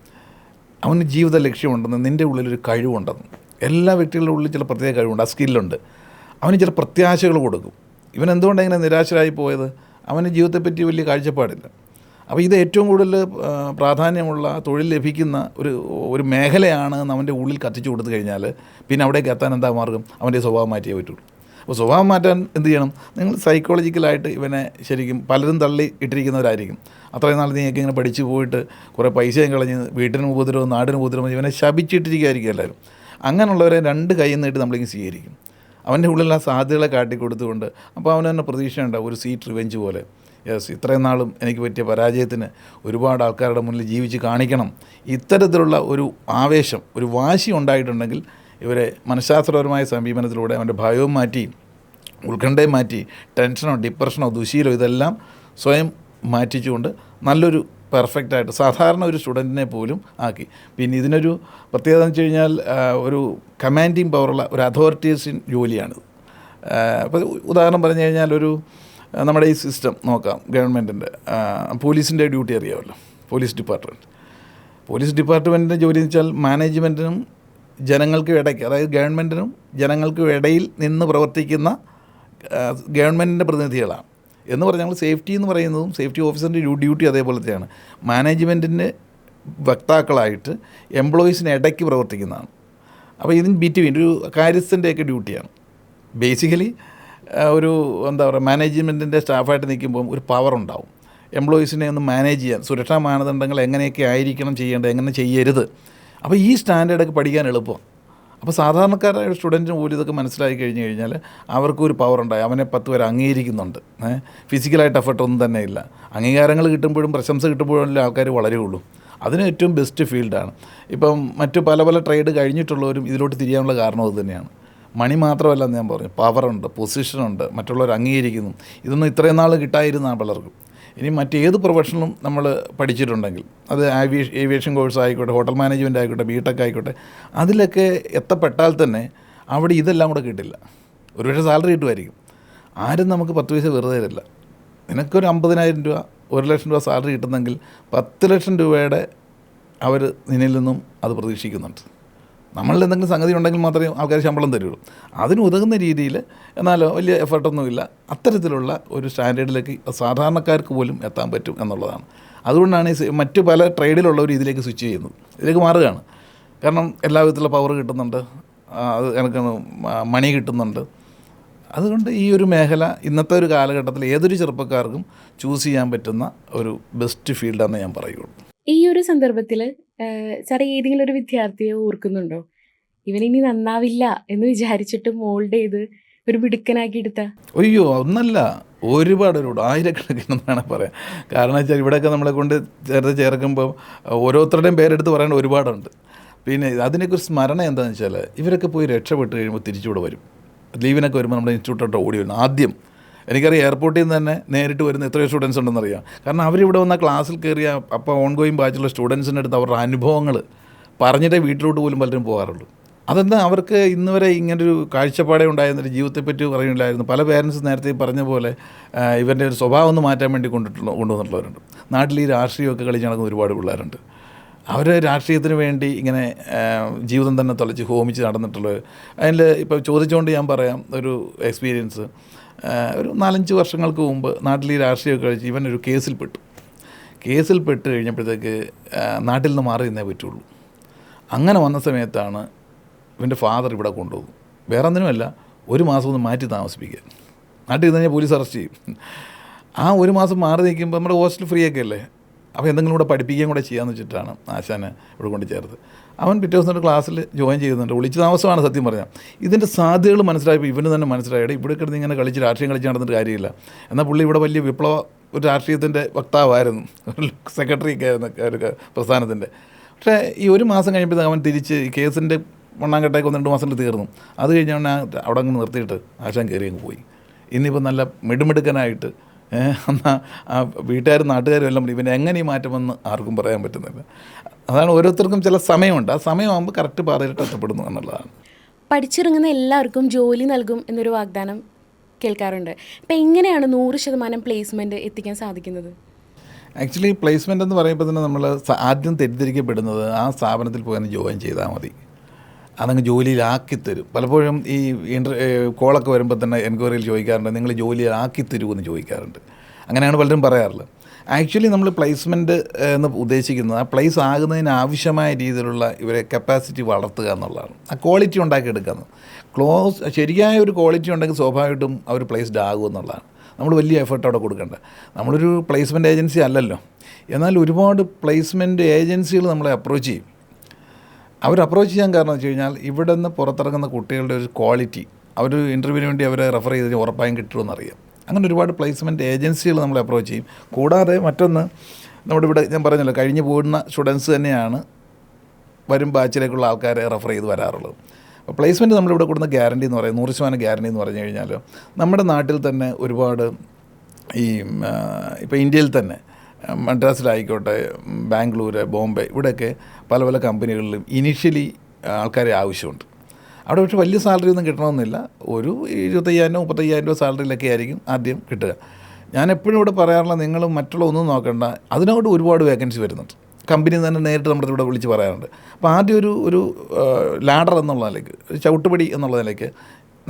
അവന് ജീവിത ലക്ഷ്യമുണ്ടെന്ന്, നിൻ്റെ ഉള്ളിലൊരു കഴിവുണ്ടെന്ന്. എല്ലാ വ്യക്തികളുടെ ഉള്ളിൽ ചില പ്രത്യേക കഴിവുണ്ട്, ആ സ്കില്ലുണ്ട്. അവന് ചില പ്രത്യാശകൾ കൊടുക്കും. ഇവൻ എന്തുകൊണ്ടാണ് ഇങ്ങനെ നിരാശരായി പോയത്? അവന് ജീവിതത്തെപ്പറ്റി വലിയ കാഴ്ചപ്പാടില്ല. അപ്പോൾ ഇത് ഏറ്റവും കൂടുതൽ പ്രാധാന്യമുള്ള തൊഴിൽ ലഭിക്കുന്ന ഒരു മേഖലയാണ് അവൻ്റെ ഉള്ളിൽ കത്തിച്ചു കൊടുത്തു കഴിഞ്ഞാൽ പിന്നെ അവിടേക്ക് എത്താൻ എന്താ മാർഗം? അവൻ്റെ സ്വഭാവം മാറ്റിയേ പറ്റുള്ളൂ. അപ്പോൾ സ്വഭാവം മാറ്റാൻ എന്ത് ചെയ്യണം? നിങ്ങൾ സൈക്കോളജിക്കലായിട്ട് ഇവനെ ശരിക്കും പലരും തള്ളി ഇട്ടിരിക്കുന്നവരായിരിക്കും. അത്രയും നാൾ നീയൊക്കെ ഇങ്ങനെ പഠിച്ചു പോയിട്ട് കുറേ പൈസയും കളഞ്ഞ് വീട്ടിന് ഉപദ്രവം നാടിന് ഉപദ്രവം ഇവനെ ശപിച്ചിട്ടിരിക്കുകയായിരിക്കും എല്ലാവരും. അങ്ങനെയുള്ളവരെ 2 കൈ നീട്ടി നമ്മളിങ്ങനെ സ്വീകരിക്കും. അവൻ്റെ ഉള്ളിൽ ആ സാധ്യതകളെ കാട്ടിക്കൊടുത്തുകൊണ്ട് അപ്പോൾ അവന് തന്നെ പ്രതീക്ഷയുണ്ടാവും, ഒരു സീറ്റ് റിവെഞ്ച് പോലെ. യെസ്, ഇത്രയും നാളും എനിക്ക് പറ്റിയ പരാജയത്തിന് ഒരുപാട് ആൾക്കാരുടെ മുന്നിൽ ജീവിച്ച് കാണിക്കണം. ഇത്തരത്തിലുള്ള ഒരു ആവേശം, ഒരു വാശി ഉണ്ടായിട്ടുണ്ടെങ്കിൽ ഇവരെ മനഃശാസ്ത്രപരമായ സമീപനത്തിലൂടെ അവൻ്റെ ഭയവും മാറ്റി, ഉത്കണ്ഠയും മാറ്റി, ടെൻഷനോ ഡിപ്രഷനോ ദുശീലോ ഇതെല്ലാം സ്വയം മാറ്റിച്ചുകൊണ്ട് നല്ലൊരു പെർഫെക്റ്റായിട്ട് സാധാരണ ഒരു സ്റ്റുഡൻറ്റിനെ പോലും ആക്കി. പിന്നെ ഇതിനൊരു പ്രത്യേകത എന്ന് വെച്ച് കഴിഞ്ഞാൽ ഒരു കമാൻഡിങ് പവറുള്ള ഒരു അതോറിറ്റീസിൻ ജോലിയാണിത്. അപ്പോൾ ഉദാഹരണം പറഞ്ഞു കഴിഞ്ഞാൽ നമ്മുടെ ഈ സിസ്റ്റം നോക്കാം, ഗവൺമെൻറ്റിൻ്റെ പോലീസിൻ്റെ ഡ്യൂട്ടി അറിയാമല്ലോ, പോലീസ് ഡിപ്പാർട്ട്മെൻറ്റിൻ്റെ ജോലി എന്ന് വെച്ചാൽ മാനേജ്മെൻറ്റിനും ജനങ്ങൾക്കും ഇടയ്ക്ക്, അതായത് ഗവൺമെൻറ്റിനും ജനങ്ങൾക്കും ഇടയിൽ നിന്ന് പ്രവർത്തിക്കുന്ന ഗവൺമെൻറ്റിൻ്റെ പ്രതിനിധികളാണ്. എന്ന് പറഞ്ഞാൽ സേഫ്റ്റി എന്ന് പറയുന്നതും സേഫ്റ്റി ഓഫീസറിൻ്റെ ഡ്യൂട്ടി അതേപോലത്തെയാണ്. മാനേജ്മെൻറ്റിൻ്റെ വക്താക്കളായിട്ട് എംപ്ലോയീസിന് ഇടയ്ക്ക് പ്രവർത്തിക്കുന്നതാണ്. അപ്പോൾ ഇതിന് ബിറ്റ്വീൻ ഒരു കാര്യസ്ഥൻ്റെയൊക്കെ ഡ്യൂട്ടിയാണ്. ബേസിക്കലി എന്താ പറയുക, മാനേജ്മെൻറ്റിൻ്റെ സ്റ്റാഫായിട്ട് നിൽക്കുമ്പോൾ ഒരു പവർ ഉണ്ടാവും. എംപ്ലോയീസിനെ ഒന്ന് മാനേജ് ചെയ്യാൻ, സുരക്ഷാ മാനദണ്ഡങ്ങൾ എങ്ങനെയൊക്കെ ആയിരിക്കണം ചെയ്യേണ്ടത്, എങ്ങനെ ചെയ്യരുത്. അപ്പോൾ ഈ സ്റ്റാൻഡേർഡൊക്കെ പഠിക്കാൻ എളുപ്പമാണ്. അപ്പോൾ സാധാരണക്കാരായ സ്റ്റുഡൻറ്റിന് പോലും ഇതൊക്കെ മനസ്സിലാക്കി കഴിഞ്ഞ് കഴിഞ്ഞാൽ അവർക്കൊരു പവർ ഉണ്ടായി, അവനെ 10 പേര് അംഗീകരിക്കുന്നുണ്ട്. ഫിസിക്കലായിട്ട് എഫർട്ടൊന്നും തന്നെ ഇല്ല. അംഗീകാരങ്ങൾ കിട്ടുമ്പോഴും പ്രശംസ കിട്ടുമ്പോഴല്ലേ ആൾക്കാർ വളരുകയുള്ളൂ. അതിന് ഏറ്റവും ബെസ്റ്റ് ഫീൽഡാണ്. ഇപ്പം മറ്റു പല ട്രേഡ് കഴിഞ്ഞിട്ടുള്ളവരും ഇതിലോട്ട് തിരിയാനുള്ള കാരണം അത് തന്നെയാണ്. മണി മാത്രമല്ല എന്ന് ഞാൻ പറഞ്ഞു, പവറുണ്ട്, പൊസിഷനുണ്ട്, മറ്റുള്ളവർ അംഗീകരിക്കുന്നു. ഇതൊന്നും ഇത്രയും നാൾ കിട്ടായിരുന്നതാണ് പലർക്കും. ഇനി മറ്റേത് പ്രൊഫഷണലും നമ്മൾ പഠിച്ചിട്ടുണ്ടെങ്കിൽ, അത് ഏവിയേഷൻ കോഴ്സ് ആയിക്കോട്ടെ, ഹോട്ടൽ മാനേജ്മെൻറ്റ് ആയിക്കോട്ടെ, ബിടെക് ആയിക്കോട്ടെ, അതിലൊക്കെ എത്തപ്പെട്ടാൽ തന്നെ അവിടെ ഇതെല്ലാം കൂടെ കിട്ടില്ല. ഒരുപക്ഷെ സാലറി കിട്ടുമായിരിക്കും. ആരും നമുക്ക് 10 പൈസ വെറുതെ തരില്ല. നിനക്കൊരു 50,000 രൂപ 1 ലക്ഷം രൂപ സാലറി കിട്ടുന്നെങ്കിൽ 10 ലക്ഷം രൂപയുടെ അവർ നിന്നിൽ നിന്നും അത് പ്രതീക്ഷിക്കുന്നുണ്ട്. നമ്മളിൽ എന്തെങ്കിലും സംഗതി ഉണ്ടെങ്കിൽ മാത്രമേ ആൾക്കാർ ശമ്പളം തരുള്ളൂ. അതിന് ഉതകുന്ന രീതിയിൽ, എന്നാലോ വലിയ എഫർട്ടൊന്നുമില്ല, അത്തരത്തിലുള്ള ഒരു സ്റ്റാൻഡേർഡിലേക്ക് സാധാരണക്കാർക്ക് പോലും എത്താൻ പറ്റും എന്നുള്ളതാണ്. അതുകൊണ്ടാണ് മറ്റു പല ട്രേഡിലുള്ളവർ ഇതിലേക്ക് സ്വിച്ച് ചെയ്യുന്നത്, ഇതിലേക്ക് മാറുകയാണ്. കാരണം എല്ലാ വിധത്തിലുള്ള പവർ കിട്ടുന്നുണ്ട്, അത് കണക്കാണ് മണി കിട്ടുന്നുണ്ട്. അതുകൊണ്ട് ഈ ഒരു മേഖല ഇന്നത്തെ ഒരു കാലഘട്ടത്തിൽ ഏതൊരു ചെറുപ്പക്കാർക്കും ചൂസ് ചെയ്യാൻ പറ്റുന്ന ഒരു ബെസ്റ്റ് ഫീൽഡാണെന്ന് ഞാൻ പറയുള്ളൂ. ഈ ഒരു സന്ദർഭത്തിൽ സാർ ഏതെങ്കിലും ഒരു വിദ്യാർത്ഥിയെ ഓർക്കുന്നുണ്ടോ, ഇവനിനി നന്നാവില്ല എന്ന് വിചാരിച്ചിട്ട് മോൾഡ് ചെയ്ത് ഒരു മിടുക്കനാക്കി എടുത്ത? അയ്യോ, ഒന്നല്ല, ഒരുപാട് ആയിരക്കണക്കിന് വേണം പറയാം. കാരണം വെച്ചാൽ ഇവിടെയൊക്കെ നമ്മളെ കൊണ്ട് ചേർക്കുമ്പോൾ ഓരോരുത്തരുടെയും പേരെടുത്ത് പറയാൻ ഒരുപാടുണ്ട്. പിന്നെ അതിനൊക്കെ ഒരു സ്മരണ എന്താണെന്ന് വെച്ചാൽ, ഇവരൊക്കെ പോയി രക്ഷപ്പെട്ട് കഴിയുമ്പോൾ തിരിച്ചുകൂടെ വരും. ലീവിനൊക്കെ വരുമ്പോൾ നമ്മുടെ ഇൻസ്റ്റിറ്റ്യൂട്ടോട്ട് ഓടി വരുന്നു. ആദ്യം എനിക്കറിയാം, എയർപോർട്ടിൽ നിന്ന് തന്നെ നേരിട്ട് വരുന്ന എത്രയോ സ്റ്റുഡൻസ് ഉണ്ടെന്നറിയാം. കാരണം അവരിവിടെ വന്ന ക്ലാസ്സിൽ കയറിയ അപ്പോൾ ഓൺഗോയിങ് ബാച്ചിലുള്ള സ്റ്റുഡൻസിൻ്റെ അടുത്ത് അവരുടെ അനുഭവങ്ങൾ പറഞ്ഞിട്ടേ വീട്ടിലോട്ട് പോലും പലരും പോകാറുള്ളൂ. അതെന്താ, അവർക്ക് ഇന്ന് വരെ ഇങ്ങനൊരു കാഴ്ചപ്പാടേ ഉണ്ടായിരുന്നൊരു ജീവിതത്തെപ്പറ്റി പറയുന്നില്ലായിരുന്നു. പല പേരൻസ് നേരത്തെ പറഞ്ഞ പോലെ ഇവൻ്റെ ഒരു സ്വഭാവം ഒന്ന് മാറ്റാൻ വേണ്ടി കൊണ്ടുവന്നിട്ടുള്ളവരുണ്ട്. നാട്ടിൽ ഈ രാഷ്ട്രീയമൊക്കെ കളിച്ച് നടക്കുന്ന ഒരുപാട് പിള്ളേരുണ്ട്. അവർ രാഷ്ട്രീയത്തിന് വേണ്ടി ഇങ്ങനെ ജീവിതം തന്നെ തുലച്ച് ഹോമിച്ച് നടന്നിട്ടുള്ളത്. അതിൽ ഇപ്പോൾ ചോദിച്ചുകൊണ്ട് ഞാൻ പറയാം ഒരു എക്സ്പീരിയൻസ്. ഒരു 4-5 വർഷങ്ങൾക്ക് മുമ്പ് നാട്ടിൽ ഈ രാഷ്ട്രീയമൊക്കെ കഴിച്ച് ഇവനൊരു കേസിൽ പെട്ട് കഴിഞ്ഞപ്പോഴത്തേക്ക് നാട്ടിൽ നിന്ന് മാറി നിന്നേ പറ്റുള്ളൂ. അങ്ങനെ വന്ന സമയത്താണ് ഇവൻ്റെ ഫാദർ ഇവിടെ കൊണ്ടുപോകും. വേറെ ഒന്നിനുമല്ല, 1 മാസം ഒന്ന് മാറ്റി താമസിപ്പിക്കുക. നാട്ടിൽ നിന്ന് കഴിഞ്ഞാൽ പോലീസ് അറസ്റ്റ് ചെയ്യും. ആ 1 മാസം മാറി നിൽക്കുമ്പോൾ നമ്മുടെ ഹോസ്റ്റൽ ഫ്രീ ഒക്കെ അല്ലേ, അപ്പോൾ എന്തെങ്കിലും കൂടെ പഠിപ്പിക്കുകയും കൂടെ ചെയ്യാമെന്ന് വെച്ചിട്ടാണ് ആശാനെ ഇവിടെ കൊണ്ട് ചേർത്ത്. അവൻ പിറ്റേ ദിവസം ക്ലാസ്സിൽ ജോയിൻ ചെയ്യുന്നുണ്ട്. ഒളിച്ച് താമസമാണ് സത്യം പറഞ്ഞാൽ. ഇതിൻ്റെ സാധ്യതകൾ മനസ്സിലായപ്പോൾ ഇവന് തന്നെ മനസ്സിലായത് ഇവിടെ കിടന്ന് ഇങ്ങനെ രാഷ്ട്രീയം കളിച്ച് നടന്നിട്ട് കാര്യമില്ല. എന്നാൽ പുള്ളി ഇവിടെ വലിയ ഒരു രാഷ്ട്രീയത്തിൻ്റെ വക്താവായിരുന്നു, സെക്രട്ടറി ഒക്കെ ആയിരുന്നു ഒരു പ്രസ്ഥാനത്തിൻ്റെ. പക്ഷേ ഈ 1 മാസം കഴിയുമ്പോൾ അവൻ തിരിച്ച് ഈ കേസിൻ്റെ മണ്ണാങ്കട്ടയൊക്കെ 1-2 മാസത്തിൽ തീർന്നു. അത് കഴിഞ്ഞാൽ അവിടെ അങ്ങ് നിർത്തിയിട്ട് ആശാൻ കയറി അങ്ങ് പോയി. ഇന്നിപ്പോൾ നല്ല മിടുമിടുക്കനായിട്ട് എന്നാൽ ആ വീട്ടുകാരും നാട്ടുകാരും എല്ലാം ഇവനെ എങ്ങനെ ഈ മാറ്റമെന്ന് ആർക്കും പറയാൻ പറ്റുന്നില്ല. അതാണ്, ഓരോരുത്തർക്കും ചില സമയമുണ്ട്. ആ സമയമാകുമ്പോൾ കറക്റ്റ് പാതയിലിട്ട് എത്തപ്പെടുന്നു എന്നുള്ളതാണ്. പഠിച്ചിറങ്ങുന്ന എല്ലാവർക്കും ജോലി നൽകും എന്നൊരു വാഗ്ദാനം കേൾക്കാറുണ്ട്. അപ്പം എങ്ങനെയാണ് 100% പ്ലേസ്മെൻറ്റ് എത്തിക്കാൻ സാധിക്കുന്നത്? ആക്ച്വലി പ്ലേസ്മെൻ്റ് എന്ന് പറയുമ്പോൾ തന്നെ നമ്മൾ ആദ്യം തെറ്റിദ്ധരിക്കപ്പെടുന്നത് ആ സ്ഥാപനത്തിൽ പോയി ജോയിൻ ചെയ്താൽ മതി, അതങ്ങ് ജോലിയിലാക്കിത്തരും. പലപ്പോഴും ഈ കോളൊക്കെ വരുമ്പോൾ തന്നെ എൻക്വയറിയിൽ ചോദിക്കാറുണ്ട്, നിങ്ങൾ ജോലിയിലാക്കി തരുമെന്ന് ചോദിക്കാറുണ്ട്. അങ്ങനെയാണ് പലരും പറയാറുള്ളത്. ആക്ച്വലി നമ്മൾ പ്ലേസ്മെൻറ്റ് എന്ന് ഉദ്ദേശിക്കുന്നത് ആ പ്ലേസ് ആകുന്നതിന് ആവശ്യമായ രീതിയിലുള്ള ഇവരെ കപ്പാസിറ്റി വളർത്തുക എന്നുള്ളതാണ്, ആ ക്വാളിറ്റി ഉണ്ടാക്കിയെടുക്കുന്നത്. ശരിയായ ഒരു ക്വാളിറ്റി ഉണ്ടെങ്കിൽ സ്വാഭാവികമായിട്ടും അവർ പ്ലേസ്ഡ് ആകും എന്നുള്ളതാണ്. നമ്മൾ വലിയ എഫേർട്ട് അവിടെ കൊടുക്കേണ്ട. നമ്മളൊരു പ്ലേസ്മെൻറ്റ് ഏജൻസി അല്ലല്ലോ. എന്നാൽ ഒരുപാട് പ്ലേസ്മെൻറ്റ് ഏജൻസികൾ നമ്മളെ അപ്രോച്ച് ചെയ്യും. അവർ അപ്രോച്ച് ചെയ്യാൻ കാരണം വെച്ച് കഴിഞ്ഞാൽ ഇവിടെ നിന്ന് പുറത്തിറങ്ങുന്ന കുട്ടികളുടെ ഒരു ക്വാളിറ്റി, അവർ ഇൻ്റർവ്യൂവിന് വേണ്ടി അവരെ റെഫർ ചെയ്ത് ഉറപ്പായും കിട്ടുമെന്നറിയാം. അങ്ങനെ ഒരുപാട് പ്ലേസ്മെൻറ്റ് ഏജൻസികൾ നമ്മളെ അപ്രോച്ച് ചെയ്യും. കൂടാതെ മറ്റൊന്ന്, നമ്മുടെ ഇവിടെ ഞാൻ പറഞ്ഞല്ലോ, കഴിഞ്ഞ് പോകുന്ന സ്റ്റുഡൻസ് തന്നെയാണ് വരും ബാച്ചിലേക്കുള്ള ആൾക്കാരെ റെഫർ ചെയ്ത് വരാറുള്ളത്. അപ്പോൾ പ്ലേസ്മെൻറ്റ് നമ്മളിവിടെ കൊടുക്കുന്ന ഗ്യാരണ്ടി എന്ന് പറയുന്നത് 100% ഗ്യാരണ്ടി എന്ന് പറഞ്ഞു കഴിഞ്ഞാൽ, നമ്മുടെ നാട്ടിൽ തന്നെ ഒരുപാട് ഇപ്പോൾ ഇന്ത്യയിൽ തന്നെ മദ്രാസിലായിക്കോട്ടെ, ബാംഗ്ലൂർ, ബോംബെ, ഇവിടെയൊക്കെ പല പല കമ്പനികളിലും ഇനീഷ്യലി ആൾക്കാരെ ആവശ്യമുണ്ട്. അവിടെ പക്ഷേ വലിയ സാലറി ഒന്നും കിട്ടണമെന്നില്ല. ഒരു 25,000-35,000 രൂപ സാലറിയിലൊക്കെ ആയിരിക്കും ആദ്യം കിട്ടുക. ഞാൻ എപ്പോഴും ഇവിടെ പറയാറുള്ള, നിങ്ങൾ മറ്റുള്ള ഒന്നും നോക്കണ്ട, അതിനോട് ഒരുപാട് വേക്കൻസി വരുന്നുണ്ട്. കമ്പനി തന്നെ നേരിട്ട് നമ്മുടെ ഇവിടെ വിളിച്ച് പറയാറുണ്ട്. അപ്പോൾ ആദ്യം ഒരു ലാഡർ എന്നുള്ള നിലയ്ക്ക്, ഒരു ചവിട്ടുപടി എന്നുള്ള നിലയ്ക്ക്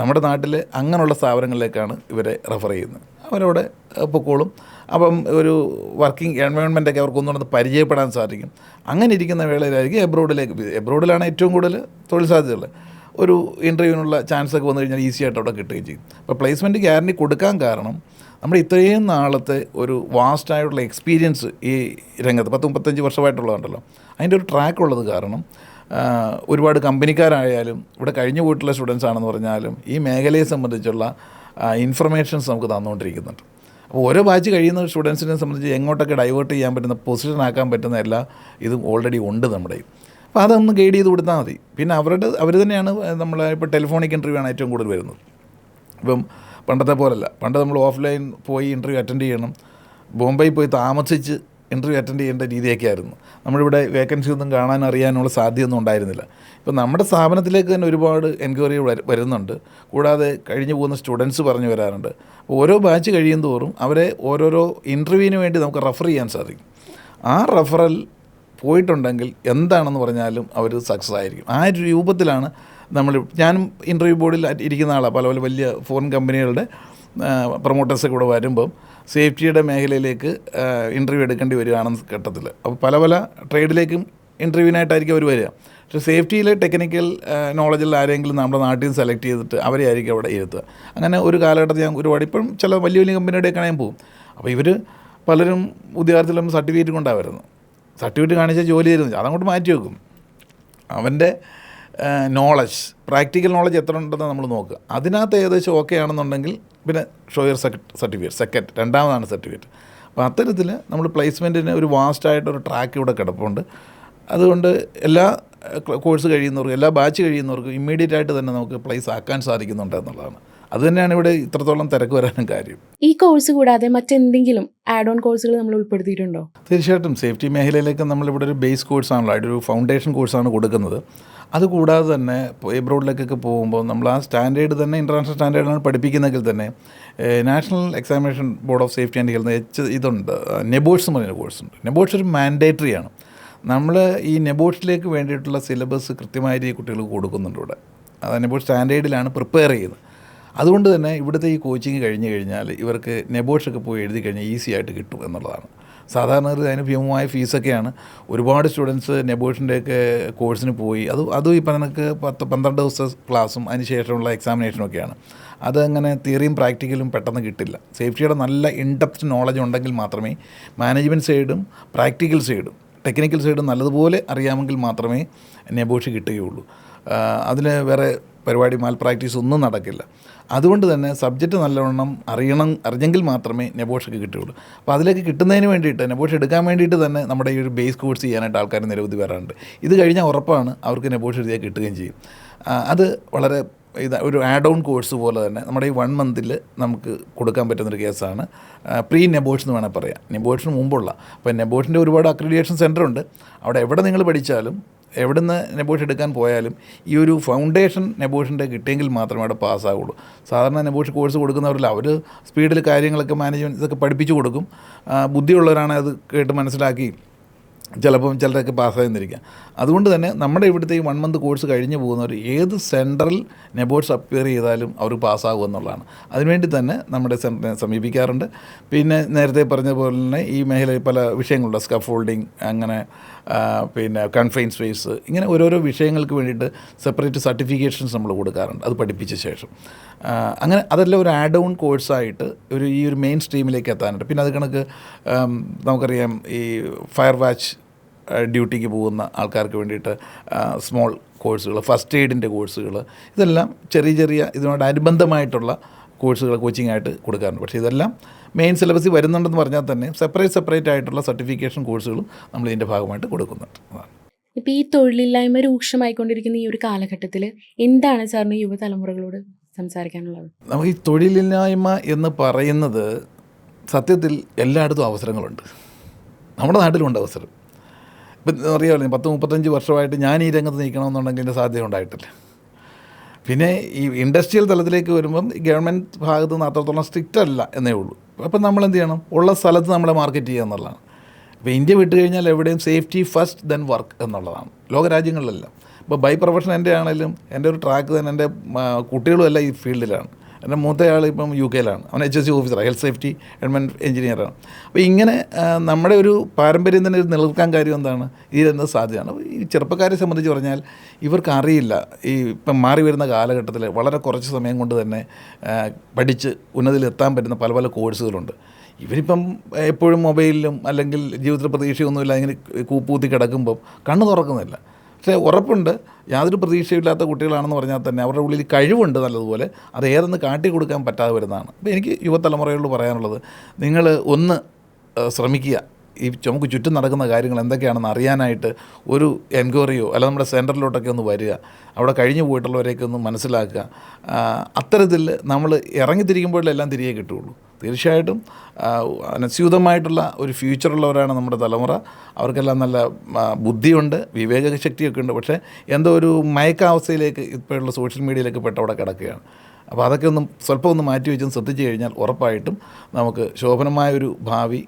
നമ്മുടെ നാട്ടിൽ അങ്ങനെയുള്ള സ്ഥാപനങ്ങളിലേക്കാണ് ഇവരെ റെഫർ ചെയ്യുന്നത്. അവരവിടെ പൊക്കോളും. അപ്പം ഒരു വർക്കിംഗ് എൻവയോൺമെൻറ്റൊക്കെ അവർക്ക് ഒന്നുകൂടെ പരിചയപ്പെടാൻ സാധിക്കും. അങ്ങനെ ഇരിക്കുന്ന വേളയിലായിരിക്കും എബ്രോഡിലാണ് ഏറ്റവും കൂടുതൽ തൊഴിൽ സാധ്യതകൾ. ഒരു ഇൻ്റർവ്യൂവിനുള്ള ചാൻസൊക്കെ വന്നു കഴിഞ്ഞാൽ ഈസി ആയിട്ട് അവിടെ കിട്ടുകയും ചെയ്യും. അപ്പോൾ പ്ലേസ്മെൻറ്റ് ഗ്യാരണ്ടി കൊടുക്കാൻ കാരണം നമ്മുടെ ഇത്രയും നാളത്തെ ഒരു വാസ്റ്റായിട്ടുള്ള എക്സ്പീരിയൻസ് ഈ രംഗത്ത് 10-35 വർഷമായിട്ടുള്ളതുണ്ടല്ലോ, അതിൻ്റെ ഒരു ട്രാക്ക് ഉള്ളത് കാരണം ഒരുപാട് കമ്പനിക്കാരായാലും ഇവിടെ കഴിഞ്ഞു പോയിട്ടുള്ള സ്റ്റുഡൻസ് ആണെന്ന് പറഞ്ഞാലും ഈ മേഖലയെ സംബന്ധിച്ചുള്ള ഇൻഫർമേഷൻസ് നമുക്ക് തന്നുകൊണ്ടിരിക്കുന്നുണ്ട്. അപ്പോൾ ഓരോ ബാച്ച് കഴിയുന്ന സ്റ്റുഡൻസിനെ സംബന്ധിച്ച് എങ്ങോട്ടൊക്കെ ഡൈവേർട്ട് ചെയ്യാൻ പറ്റുന്ന, പൊസിഷനാക്കാൻ പറ്റുന്ന എല്ലാ ഇതും ഓൾറെഡി ഉണ്ട് നമ്മുടെ. അപ്പോൾ അതൊന്ന് ഗൈഡ് ചെയ്ത് കൊടുത്താൽ മതി. പിന്നെ അവർ തന്നെയാണ് ഇപ്പോൾ ടെലിഫോണിക് ഇൻ്റർവ്യൂ ആണ് ഏറ്റവും കൂടുതൽ വരുന്നത്. ഇപ്പം പണ്ടത്തെ പോലല്ല. പണ്ട് നമ്മൾ ഓഫ്ലൈൻ പോയി ഇൻ്റർവ്യൂ അറ്റൻഡ് ചെയ്യണം, ബോംബെയിൽ പോയി താമസിച്ച് ഇൻ്റർവ്യൂ അറ്റൻഡ് ചെയ്യേണ്ട രീതിയൊക്കെ ആയിരുന്നു. നമ്മളിവിടെ വേക്കൻസി ഒന്നും കാണാൻ അറിയാനുള്ള സാധ്യതയൊന്നും ഉണ്ടായിരുന്നില്ല. ഇപ്പം നമ്മുടെ സ്ഥാപനത്തിലേക്ക് തന്നെ ഒരുപാട് എൻക്വയറി വരുന്നുണ്ട്. കൂടാതെ കഴിഞ്ഞു പോകുന്ന സ്റ്റുഡൻസ് പറഞ്ഞു വരാറുണ്ട്. ഓരോ ബാച്ച് കഴിയും തോറും അവരെ ഓരോരോ ഇൻ്റർവ്യൂവിന് വേണ്ടി നമുക്ക് റെഫർ ചെയ്യാൻ സാധിക്കും. ആ റെഫറൽ പോയിട്ടുണ്ടെങ്കിൽ എന്താണെന്ന് പറഞ്ഞാലും അവർ സക്സസ് ആയിരിക്കും. ആ ഒരു രൂപത്തിലാണ് ഞാനും ഇൻ്റർവ്യൂ ബോർഡിൽ ഇരിക്കുന്ന ആളാണ്. പല പല വലിയ ഫോറിൻ കമ്പനികളുടെ പ്രൊമോട്ടേഴ്സൊക്കെ ഇവിടെ വരുമ്പം സേഫ്റ്റിയുടെ മേഖലയിലേക്ക് ഇൻ്റർവ്യൂ എടുക്കേണ്ടി വരികയാണെന്ന് ഘട്ടത്തിൽ. അപ്പോൾ പല പല ട്രേഡിലേക്കും ഇൻ്റർവ്യൂവിനായിട്ടായിരിക്കും അവർ വരിക. പക്ഷേ സേഫ്റ്റിയിലെ ടെക്നിക്കൽ നോളജിൽ ആരെങ്കിലും നമ്മുടെ നാട്ടിൽ നിന്ന് സെലക്ട് ചെയ്തിട്ട് അവരെ ആയിരിക്കും അവിടെ ഇരുത്തുക. അങ്ങനെ ഒരു കാലഘട്ടത്തിൽ ഞാൻ ഒരുപാട്, ഇപ്പം ചില വലിയ വലിയ കമ്പനിയുടെയൊക്കെ ഞാൻ പോകും. അപ്പോൾ ഇവർ പലരും ഉദ്യോഗാർത്ഥികളും സർട്ടിഫിക്കറ്റ് കൊണ്ടാണ് വരുന്നത്. സർട്ടിഫിക്കറ്റ് കാണിച്ചാൽ ജോലി തരുന്നത് അതങ്ങോട്ട് മാറ്റി വെക്കും. അവൻ്റെ നോളജ്, പ്രാക്ടിക്കൽ നോളജ് എത്ര ഉണ്ടെന്ന് നമ്മൾ നോക്കുക. അതിനകത്ത് ഏകദേശം ഓക്കെ ആണെന്നുണ്ടെങ്കിൽ പിന്നെ ഷോയർ സെക്കൻഡ് രണ്ടാമതാണ് സർട്ടിഫിക്കറ്റ്. അപ്പോൾ അത്തരത്തിൽ നമ്മൾ പ്ലേസ്മെൻറ്റിന് ഒരു വാസ്റ്റായിട്ടൊരു ട്രാക്ക് ഇവിടെ കിടപ്പുണ്ട്. അതുകൊണ്ട് എല്ലാ കോഴ്സ് കഴിയുന്നവർക്കും, എല്ലാ ബാച്ച് കഴിയുന്നവർക്കും ഇമ്മീഡിയറ്റ് ആയിട്ട് തന്നെ നമുക്ക് പ്ലേസ് ആക്കാൻ സാധിക്കുന്നുണ്ട് എന്നുള്ളതാണ്. അതുതന്നെയാണ് ഇവിടെ ഇത്രത്തോളം തിരക്ക് വരാനും കാര്യം. ഈ കോഴ്സ് കൂടാതെ മറ്റെന്തെങ്കിലും ആഡ് ഓൺ കോഴ്സുകൾ നമ്മൾ ഉൾപ്പെടുത്തിയിട്ടുണ്ടോ? തീർച്ചയായിട്ടും സേഫ്റ്റി മേഖലയിലേക്ക് നമ്മളിവിടെ ഒരു ബേസ് കോഴ്സാണല്ലോ, ഒരു ഫൗണ്ടേഷൻ കോഴ്സാണ് കൊടുക്കുന്നത്. അതുകൂടാതെ തന്നെ എബ്രോഡിലേക്കൊക്കെ പോകുമ്പോൾ നമ്മൾ ആ സ്റ്റാൻഡേർഡ് തന്നെ ഇൻ്റർനാഷണൽ സ്റ്റാൻഡേർഡാണ് പഠിപ്പിക്കുന്നതെങ്കിൽ തന്നെ national examination board of safety and health ഇതുണ്ട്, നെബോഷ് എന്ന് പറയുന്ന കോഴ്സുണ്ട്. നെബോഷ് ഒരു മാൻഡേറ്ററി ആണ്. നമ്മൾ ഈ നെബോഷിലേക്ക് വേണ്ടിയിട്ടുള്ള സിലബസ് കൃത്യമായിട്ട് ഈ കുട്ടികൾക്ക് കൊടുക്കുന്നുണ്ട് ഇവിടെ. അത് നെബോഷ് സ്റ്റാൻഡേർഡിലാണ് പ്രിപ്പയർ ചെയ്യുന്നത്. അതുകൊണ്ട് തന്നെ ഇവിടുത്തെ ഈ കോച്ചിങ് കഴിഞ്ഞ് കഴിഞ്ഞാൽ ഇവർക്ക് നെബോഷൊക്കെ പോയി എഴുതി കഴിഞ്ഞാൽ ഈസി ആയിട്ട് കിട്ടും എന്നുള്ളതാണ്. സാധാരണ അതിന് ഭീമമായ ഫീസൊക്കെയാണ്. ഒരുപാട് സ്റ്റുഡൻസ് നെബോഷിൻ്റെയൊക്കെ കോഴ്സിന് പോയി അതും ഈ പറഞ്ഞക്ക് 10-12 ദിവസത്തെ ക്ലാസ്സും അതിന് ശേഷമുള്ള എക്സാമിനേഷനും ഒക്കെയാണ്. അതങ്ങനെ തിയറിയും പ്രാക്ടിക്കലും പെട്ടെന്ന് കിട്ടില്ല. സേഫ്റ്റിയുടെ നല്ല ഇൻഡെപ്ത് നോളജ് ഉണ്ടെങ്കിൽ മാത്രമേ മാനേജ്മെൻറ്റ് സൈഡും പ്രാക്ടിക്കൽ സൈഡും ടെക്നിക്കൽ സൈഡും നല്ലതുപോലെ അറിയാമെങ്കിൽ മാത്രമേ നെബോഷ് കിട്ടുകയുള്ളൂ. അതിന് വേറെ പരിപാടി മാൽ പ്രാക്ടീസ് ഒന്നും നടക്കില്ല. അതുകൊണ്ട് തന്നെ സബ്ജക്റ്റ് നല്ലവണ്ണം അറിഞ്ഞെങ്കിൽ മാത്രമേ നെബോഷൊക്കെ കിട്ടുകയുള്ളൂ. അപ്പോൾ അതിലേക്ക് കിട്ടുന്നതിന് വേണ്ടിയിട്ട്, നെബോഷ് എടുക്കാൻ വേണ്ടിയിട്ട് തന്നെ നമ്മുടെ ഈ ഒരു ബേസ് കോഴ്സ് ചെയ്യാനായിട്ട് ആൾക്കാർ നിരവധി വരാറുണ്ട്. ഇത് കഴിഞ്ഞാൽ ഉറപ്പാണ് അവർക്ക് നെബോഷ് എഴുതിയാൽ കിട്ടുകയും ചെയ്യും. അത് വളരെ ഒരു ആഡ് ഓൺ കോഴ്സ് പോലെ തന്നെ നമ്മുടെ ഈ 1 മന്തിൽ നമുക്ക് കൊടുക്കാൻ പറ്റുന്നൊരു കേസാണ് പ്രീ നെബോഷ് എന്ന് വേണമെങ്കിൽ പറയാം. നെബോഷിന് മുമ്പുള്ള, അപ്പോൾ നെബോഷിൻ്റെ ഒരുപാട് അക്രഡിറ്റേഷൻ സെൻ്ററുണ്ട്. അവിടെ എവിടെ നിങ്ങൾ പഠിച്ചാലും, എവിടെ നിന്ന് നെബോഷ് എടുക്കാൻ പോയാലും ഈ ഒരു ഫൗണ്ടേഷൻ നെബോഷിൻ്റെ കിട്ടിയെങ്കിൽ മാത്രമേ അവിടെ പാസ്സാവുള്ളൂ. സാധാരണ നെബോഷ് കോഴ്സ് കൊടുക്കുന്നവരിൽ അവർ സ്പീഡിൽ കാര്യങ്ങളൊക്കെ മാനേജ്മെൻറ്റ് ഇതൊക്കെ പഠിപ്പിച്ചു കൊടുക്കും. ബുദ്ധിയുള്ളവരാണ് അത് കേട്ട് മനസ്സിലാക്കി ചിലപ്പം ചിലരൊക്കെ പാസ്സായെന്നിരിക്കാം. അതുകൊണ്ട് തന്നെ നമ്മുടെ ഇവിടുത്തെ ഈ 1 മന്ത് കോഴ്സ് കഴിഞ്ഞ് പോകുന്നവർ ഏത് സെൻറ്ററിൽ നെബോഷ് അപ്പിയർ ചെയ്താലും അവർ പാസ്സാകും എന്നുള്ളതാണ്. അതിനുവേണ്ടി തന്നെ നമ്മുടെ സെൻറ്ററിനെ സമീപിക്കാറുണ്ട്. പിന്നെ നേരത്തെ പറഞ്ഞ പോലെ തന്നെ ഈ മേഖലയിൽ പല വിഷയങ്ങളുണ്ട്, സ്കഫോൾഡിങ്, അങ്ങനെ പിന്നെ കൺഫൈൻ സ്പേസ്, ഇങ്ങനെ ഓരോരോ വിഷയങ്ങൾക്ക് വേണ്ടിയിട്ട് സെപ്പറേറ്റ് സർട്ടിഫിക്കേഷൻസ് നമ്മൾ കൊടുക്കാറുണ്ട് അത് പഠിപ്പിച്ച ശേഷം. അങ്ങനെ അതെല്ലാം ഒരു ആഡ് ഓൺ കോഴ്സായിട്ട് ഈ ഒരു മെയിൻ സ്ട്രീമിലേക്ക് എത്താനുണ്ട്. പിന്നെ അത് കണക്ക് നമുക്കറിയാം ഈ ഫയർ വാച്ച് ഡ്യൂട്ടിക്ക് പോകുന്ന ആൾക്കാർക്ക് വേണ്ടിയിട്ട് സ്മോൾ കോഴ്സുകൾ, ഫസ്റ്റ് എയ്ഡിൻ്റെ കോഴ്സുകൾ, ഇതെല്ലാം ചെറിയ ഇതിനോട് അനുബന്ധമായിട്ടുള്ള കോഴ്സുകൾ കോച്ചിങ് കൊടുക്കാറുണ്ട്. പക്ഷേ ഇതെല്ലാം മെയിൻ സിലബസിൽ വരുന്നുണ്ടെന്ന് പറഞ്ഞാൽ തന്നെ സെപ്പറേറ്റ് ആയിട്ടുള്ള സർട്ടിഫിക്കേഷൻ കോഴ്സുകളും നമ്മൾ ഇതിൻ്റെ ഭാഗമായിട്ട് കൊടുക്കുന്നുണ്ട്. ഇപ്പോൾ ഈ തൊഴിലില്ലായ്മ രൂക്ഷമായിക്കൊണ്ടിരിക്കുന്ന ഈ ഒരു കാലഘട്ടത്തിൽ എന്താണ് സാറിന് യുവതലമുറകളോട് സംസാരിക്കാനുള്ളത്? നമുക്ക് ഈ തൊഴിലില്ലായ്മ എന്ന് പറയുന്നത് സത്യത്തിൽ എല്ലായിടത്തും അവസരങ്ങളുണ്ട്. നമ്മുടെ നാട്ടിലുണ്ട് അവസരം. ഇപ്പം അറിയാമല്ലോ, 10-35 വർഷമായിട്ട് ഞാൻ ഈ രംഗത്ത് നിൽക്കണമെന്നുണ്ടെങ്കിൽ എൻ്റെ സാധ്യത ഉണ്ടായിട്ടില്ല. പിന്നെ ഈ ഇൻഡസ്ട്രിയൽ തലത്തിലേക്ക് വരുമ്പം ഗവൺമെൻറ് ഭാഗത്തു നിന്ന് അത്രത്തോളം സ്ട്രിക്റ്റ് അല്ല എന്നേ ഉള്ളൂ. അപ്പം നമ്മൾ എന്ത് ചെയ്യണം, ഉള്ള സ്ഥലത്ത് നമ്മളെ മാർക്കറ്റ് ചെയ്യുക എന്നുള്ളതാണ്. ഇപ്പോൾ ഇന്ത്യ വിട്ട് കഴിഞ്ഞാൽ എവിടെയും സേഫ്റ്റി ഫസ്റ്റ് ദെൻ വർക്ക് എന്നുള്ളതാണ് ലോകരാജ്യങ്ങളിലെല്ലാം. ഇപ്പോൾ ബൈ പ്രൊഫഷൻ എൻ്റെ ആണെങ്കിലും എൻ്റെ ഒരു ട്രാക്ക് തന്നെ എൻ്റെ കുട്ടികളും എല്ലാം ഈ ഫീൽഡിലാണ്. എൻ്റെ മൂത്തയാൾ ഇപ്പം UK അവൻ HSC ഓഫീസറാണ്, ഹെൽത്ത് സേഫ്റ്റി ഗവൺമെൻറ് എഞ്ചിനീയറാണ്. അപ്പോൾ ഇങ്ങനെ നമ്മുടെ ഒരു പാരമ്പര്യം തന്നെ നിലനിൽക്കാൻ കാര്യം എന്താണ്, ഇതെന്നത് സാധ്യതയാണ്. ഈ ചെറുപ്പക്കാരെ സംബന്ധിച്ച് പറഞ്ഞാൽ ഇവർക്ക് അറിയില്ല, ഈ ഇപ്പം മാറി വരുന്ന കാലഘട്ടത്തിൽ വളരെ കുറച്ച് സമയം കൊണ്ട് തന്നെ പഠിച്ച് ഉന്നതിയിലെത്താൻ പറ്റുന്ന പല പല കോഴ്സുകളുണ്ട്. ഇവരിപ്പം എപ്പോഴും മൊബൈലിലും അല്ലെങ്കിൽ ജീവിതത്തിൽ പ്രതീക്ഷയൊന്നുമില്ല ഇങ്ങനെ കൂപ്പൂത്തി കിടക്കുമ്പം കണ്ണ് തുറക്കുന്നില്ല. പക്ഷേ ഉറപ്പുണ്ട്, യാതൊരു പ്രതീക്ഷയില്ലാത്ത കുട്ടികളാണെന്ന് പറഞ്ഞാൽ തന്നെ അവരുടെ ഉള്ളിൽ കഴിവുണ്ട് നല്ലതുപോലെ, അത് ഏതെന്ന് കാട്ടിക്കൊടുക്കാൻ പറ്റാതെ വരുന്നതാണ്. അപ്പോൾ എനിക്ക് യുവതലമുറയോട് പറയാനുള്ളത്, നിങ്ങൾ ഒന്ന് ശ്രമിക്കുക, ഈ നമുക്ക് ചുറ്റും നടക്കുന്ന കാര്യങ്ങൾ എന്തൊക്കെയാണെന്ന് അറിയാനായിട്ട് ഒരു എൻക്വയറിയോ അല്ല നമ്മുടെ സെൻറ്ററിലോട്ടൊക്കെ ഒന്ന് വരിക, അവിടെ കഴിഞ്ഞു പോയിട്ടുള്ളവരെയൊക്കെ ഒന്ന് മനസ്സിലാക്കുക. അത്തരത്തിൽ നമ്മൾ ഇറങ്ങിത്തിരിക്കുമ്പോഴെല്ലാം തിരികെ കിട്ടുകയുള്ളൂ. തീർച്ചയായിട്ടും അനസ്യൂതമായിട്ടുള്ള ഒരു ഫ്യൂച്ചറുള്ളവരാണ് നമ്മുടെ തലമുറ. അവർക്കെല്ലാം നല്ല ബുദ്ധിയുണ്ട്, വിവേകശക്തിയൊക്കെ ഉണ്ട്. പക്ഷേ എന്തോ ഒരു മയക്കാവസ്ഥയിലേക്ക് ഇപ്പോഴുള്ള സോഷ്യൽ മീഡിയയിലേക്ക് പെട്ടവിടെ കിടക്കുകയാണ്. അപ്പോൾ അതൊക്കെ ഒന്ന് സ്വല്പം ഒന്ന് മാറ്റി വെച്ചൊന്ന് ശ്രദ്ധിച്ചു കഴിഞ്ഞാൽ ഉറപ്പായിട്ടും നമുക്ക് ശോഭനമായൊരു ഭാവി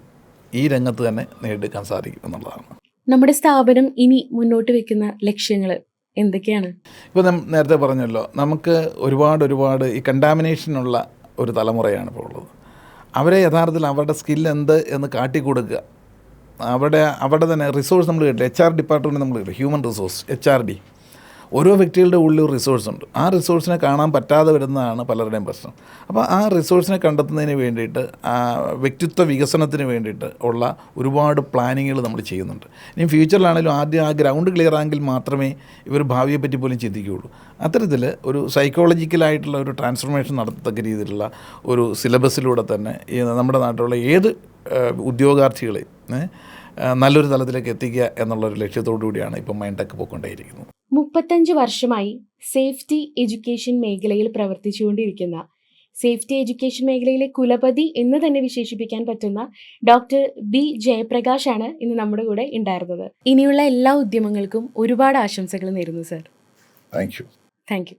ഈ രംഗത്ത് തന്നെ നേടിയെടുക്കാൻ സാധിക്കും എന്നുള്ളതാണ്. നമ്മുടെ സ്ഥാപനം ഇനി മുന്നോട്ട് വെക്കുന്ന ലക്ഷ്യങ്ങൾ എന്തൊക്കെയാണ്? ഇപ്പോൾ നേരത്തെ പറഞ്ഞല്ലോ, നമുക്ക് ഒരുപാട് ഈ കണ്ടാമിനേഷനുള്ള ഒരു തലമുറയാണ് ഇപ്പോൾ ഉള്ളത്. അവരെ യഥാർത്ഥത്തിൽ അവരുടെ സ്കിൽ എന്ത് എന്ന് കാട്ടിക്കൊടുക്കുക. അവരുടെ തന്നെ റിസോഴ്സ് നമ്മൾ കേട്ടില്ല, HR ഡിപ്പാർട്ട്മെൻറ്റ് നമ്മൾ കേട്ടില്ല, ഹ്യൂമൻ റിസോഴ്സ് HRD. ഓരോ വ്യക്തികളുടെ ഉള്ളിൽ ഒരു റിസോഴ്സ് ഉണ്ട്. ആ റിസോഴ്സിനെ കാണാൻ പറ്റാതെ വരുന്നതാണ് പലരുടെയും പ്രശ്നം. അപ്പോൾ ആ റിസോഴ്സിനെ കണ്ടെത്തുന്നതിന് വേണ്ടിയിട്ട്, വ്യക്തിത്വ വികസനത്തിന് വേണ്ടിയിട്ട് ഉള്ള ഒരുപാട് പ്ലാനിങ്ങുകൾ നമ്മൾ ചെയ്യുന്നുണ്ട്. ഇനി ഫ്യൂച്ചറിലാണെങ്കിലും ആദ്യം ആ ഗ്രൗണ്ട് ക്ലിയർ ആണെങ്കിൽ മാത്രമേ ഇവർ ഭാവിയെപ്പറ്റി പോലും ചിന്തിക്കുകയുള്ളൂ. അത്തരത്തിൽ ഒരു സൈക്കോളജിക്കലായിട്ടുള്ള ഒരു ട്രാൻസ്ഫോർമേഷൻ നടത്തത്തക്ക രീതിയിലുള്ള ഒരു സിലബസിലൂടെ തന്നെ ഈ നമ്മുടെ നാട്ടിലുള്ള ഏത് ഉദ്യോഗാർത്ഥികളെയും നല്ലൊരു തലത്തിലേക്ക് എത്തിക്കുക എന്നുള്ളൊരു ലക്ഷ്യത്തോടു കൂടിയാണ് ഇപ്പം മൈൻടെക് പോയിക്കൊണ്ടേയിരിക്കുന്നത്. 35 വർഷമായി സേഫ്റ്റി എഡ്യൂക്കേഷൻ മേഖലയിൽ പ്രവർത്തിച്ചുകൊണ്ടിരിക്കുന്ന, സേഫ്റ്റി എഡ്യൂക്കേഷൻ മേഖലയിലെ കുലപതി എന്ന് തന്നെ വിശേഷിപ്പിക്കാൻ പറ്റുന്ന ഡോക്ടർ B ജയപ്രകാശാണ് ഇന്ന് നമ്മുടെ കൂടെ ഉണ്ടായിരുന്നത്. ഇനിയുള്ള എല്ലാ ഉദ്യമങ്ങൾക്കും ഒരുപാട് ആശംസകൾ നേരുന്നു sir. Thank you. Thank you.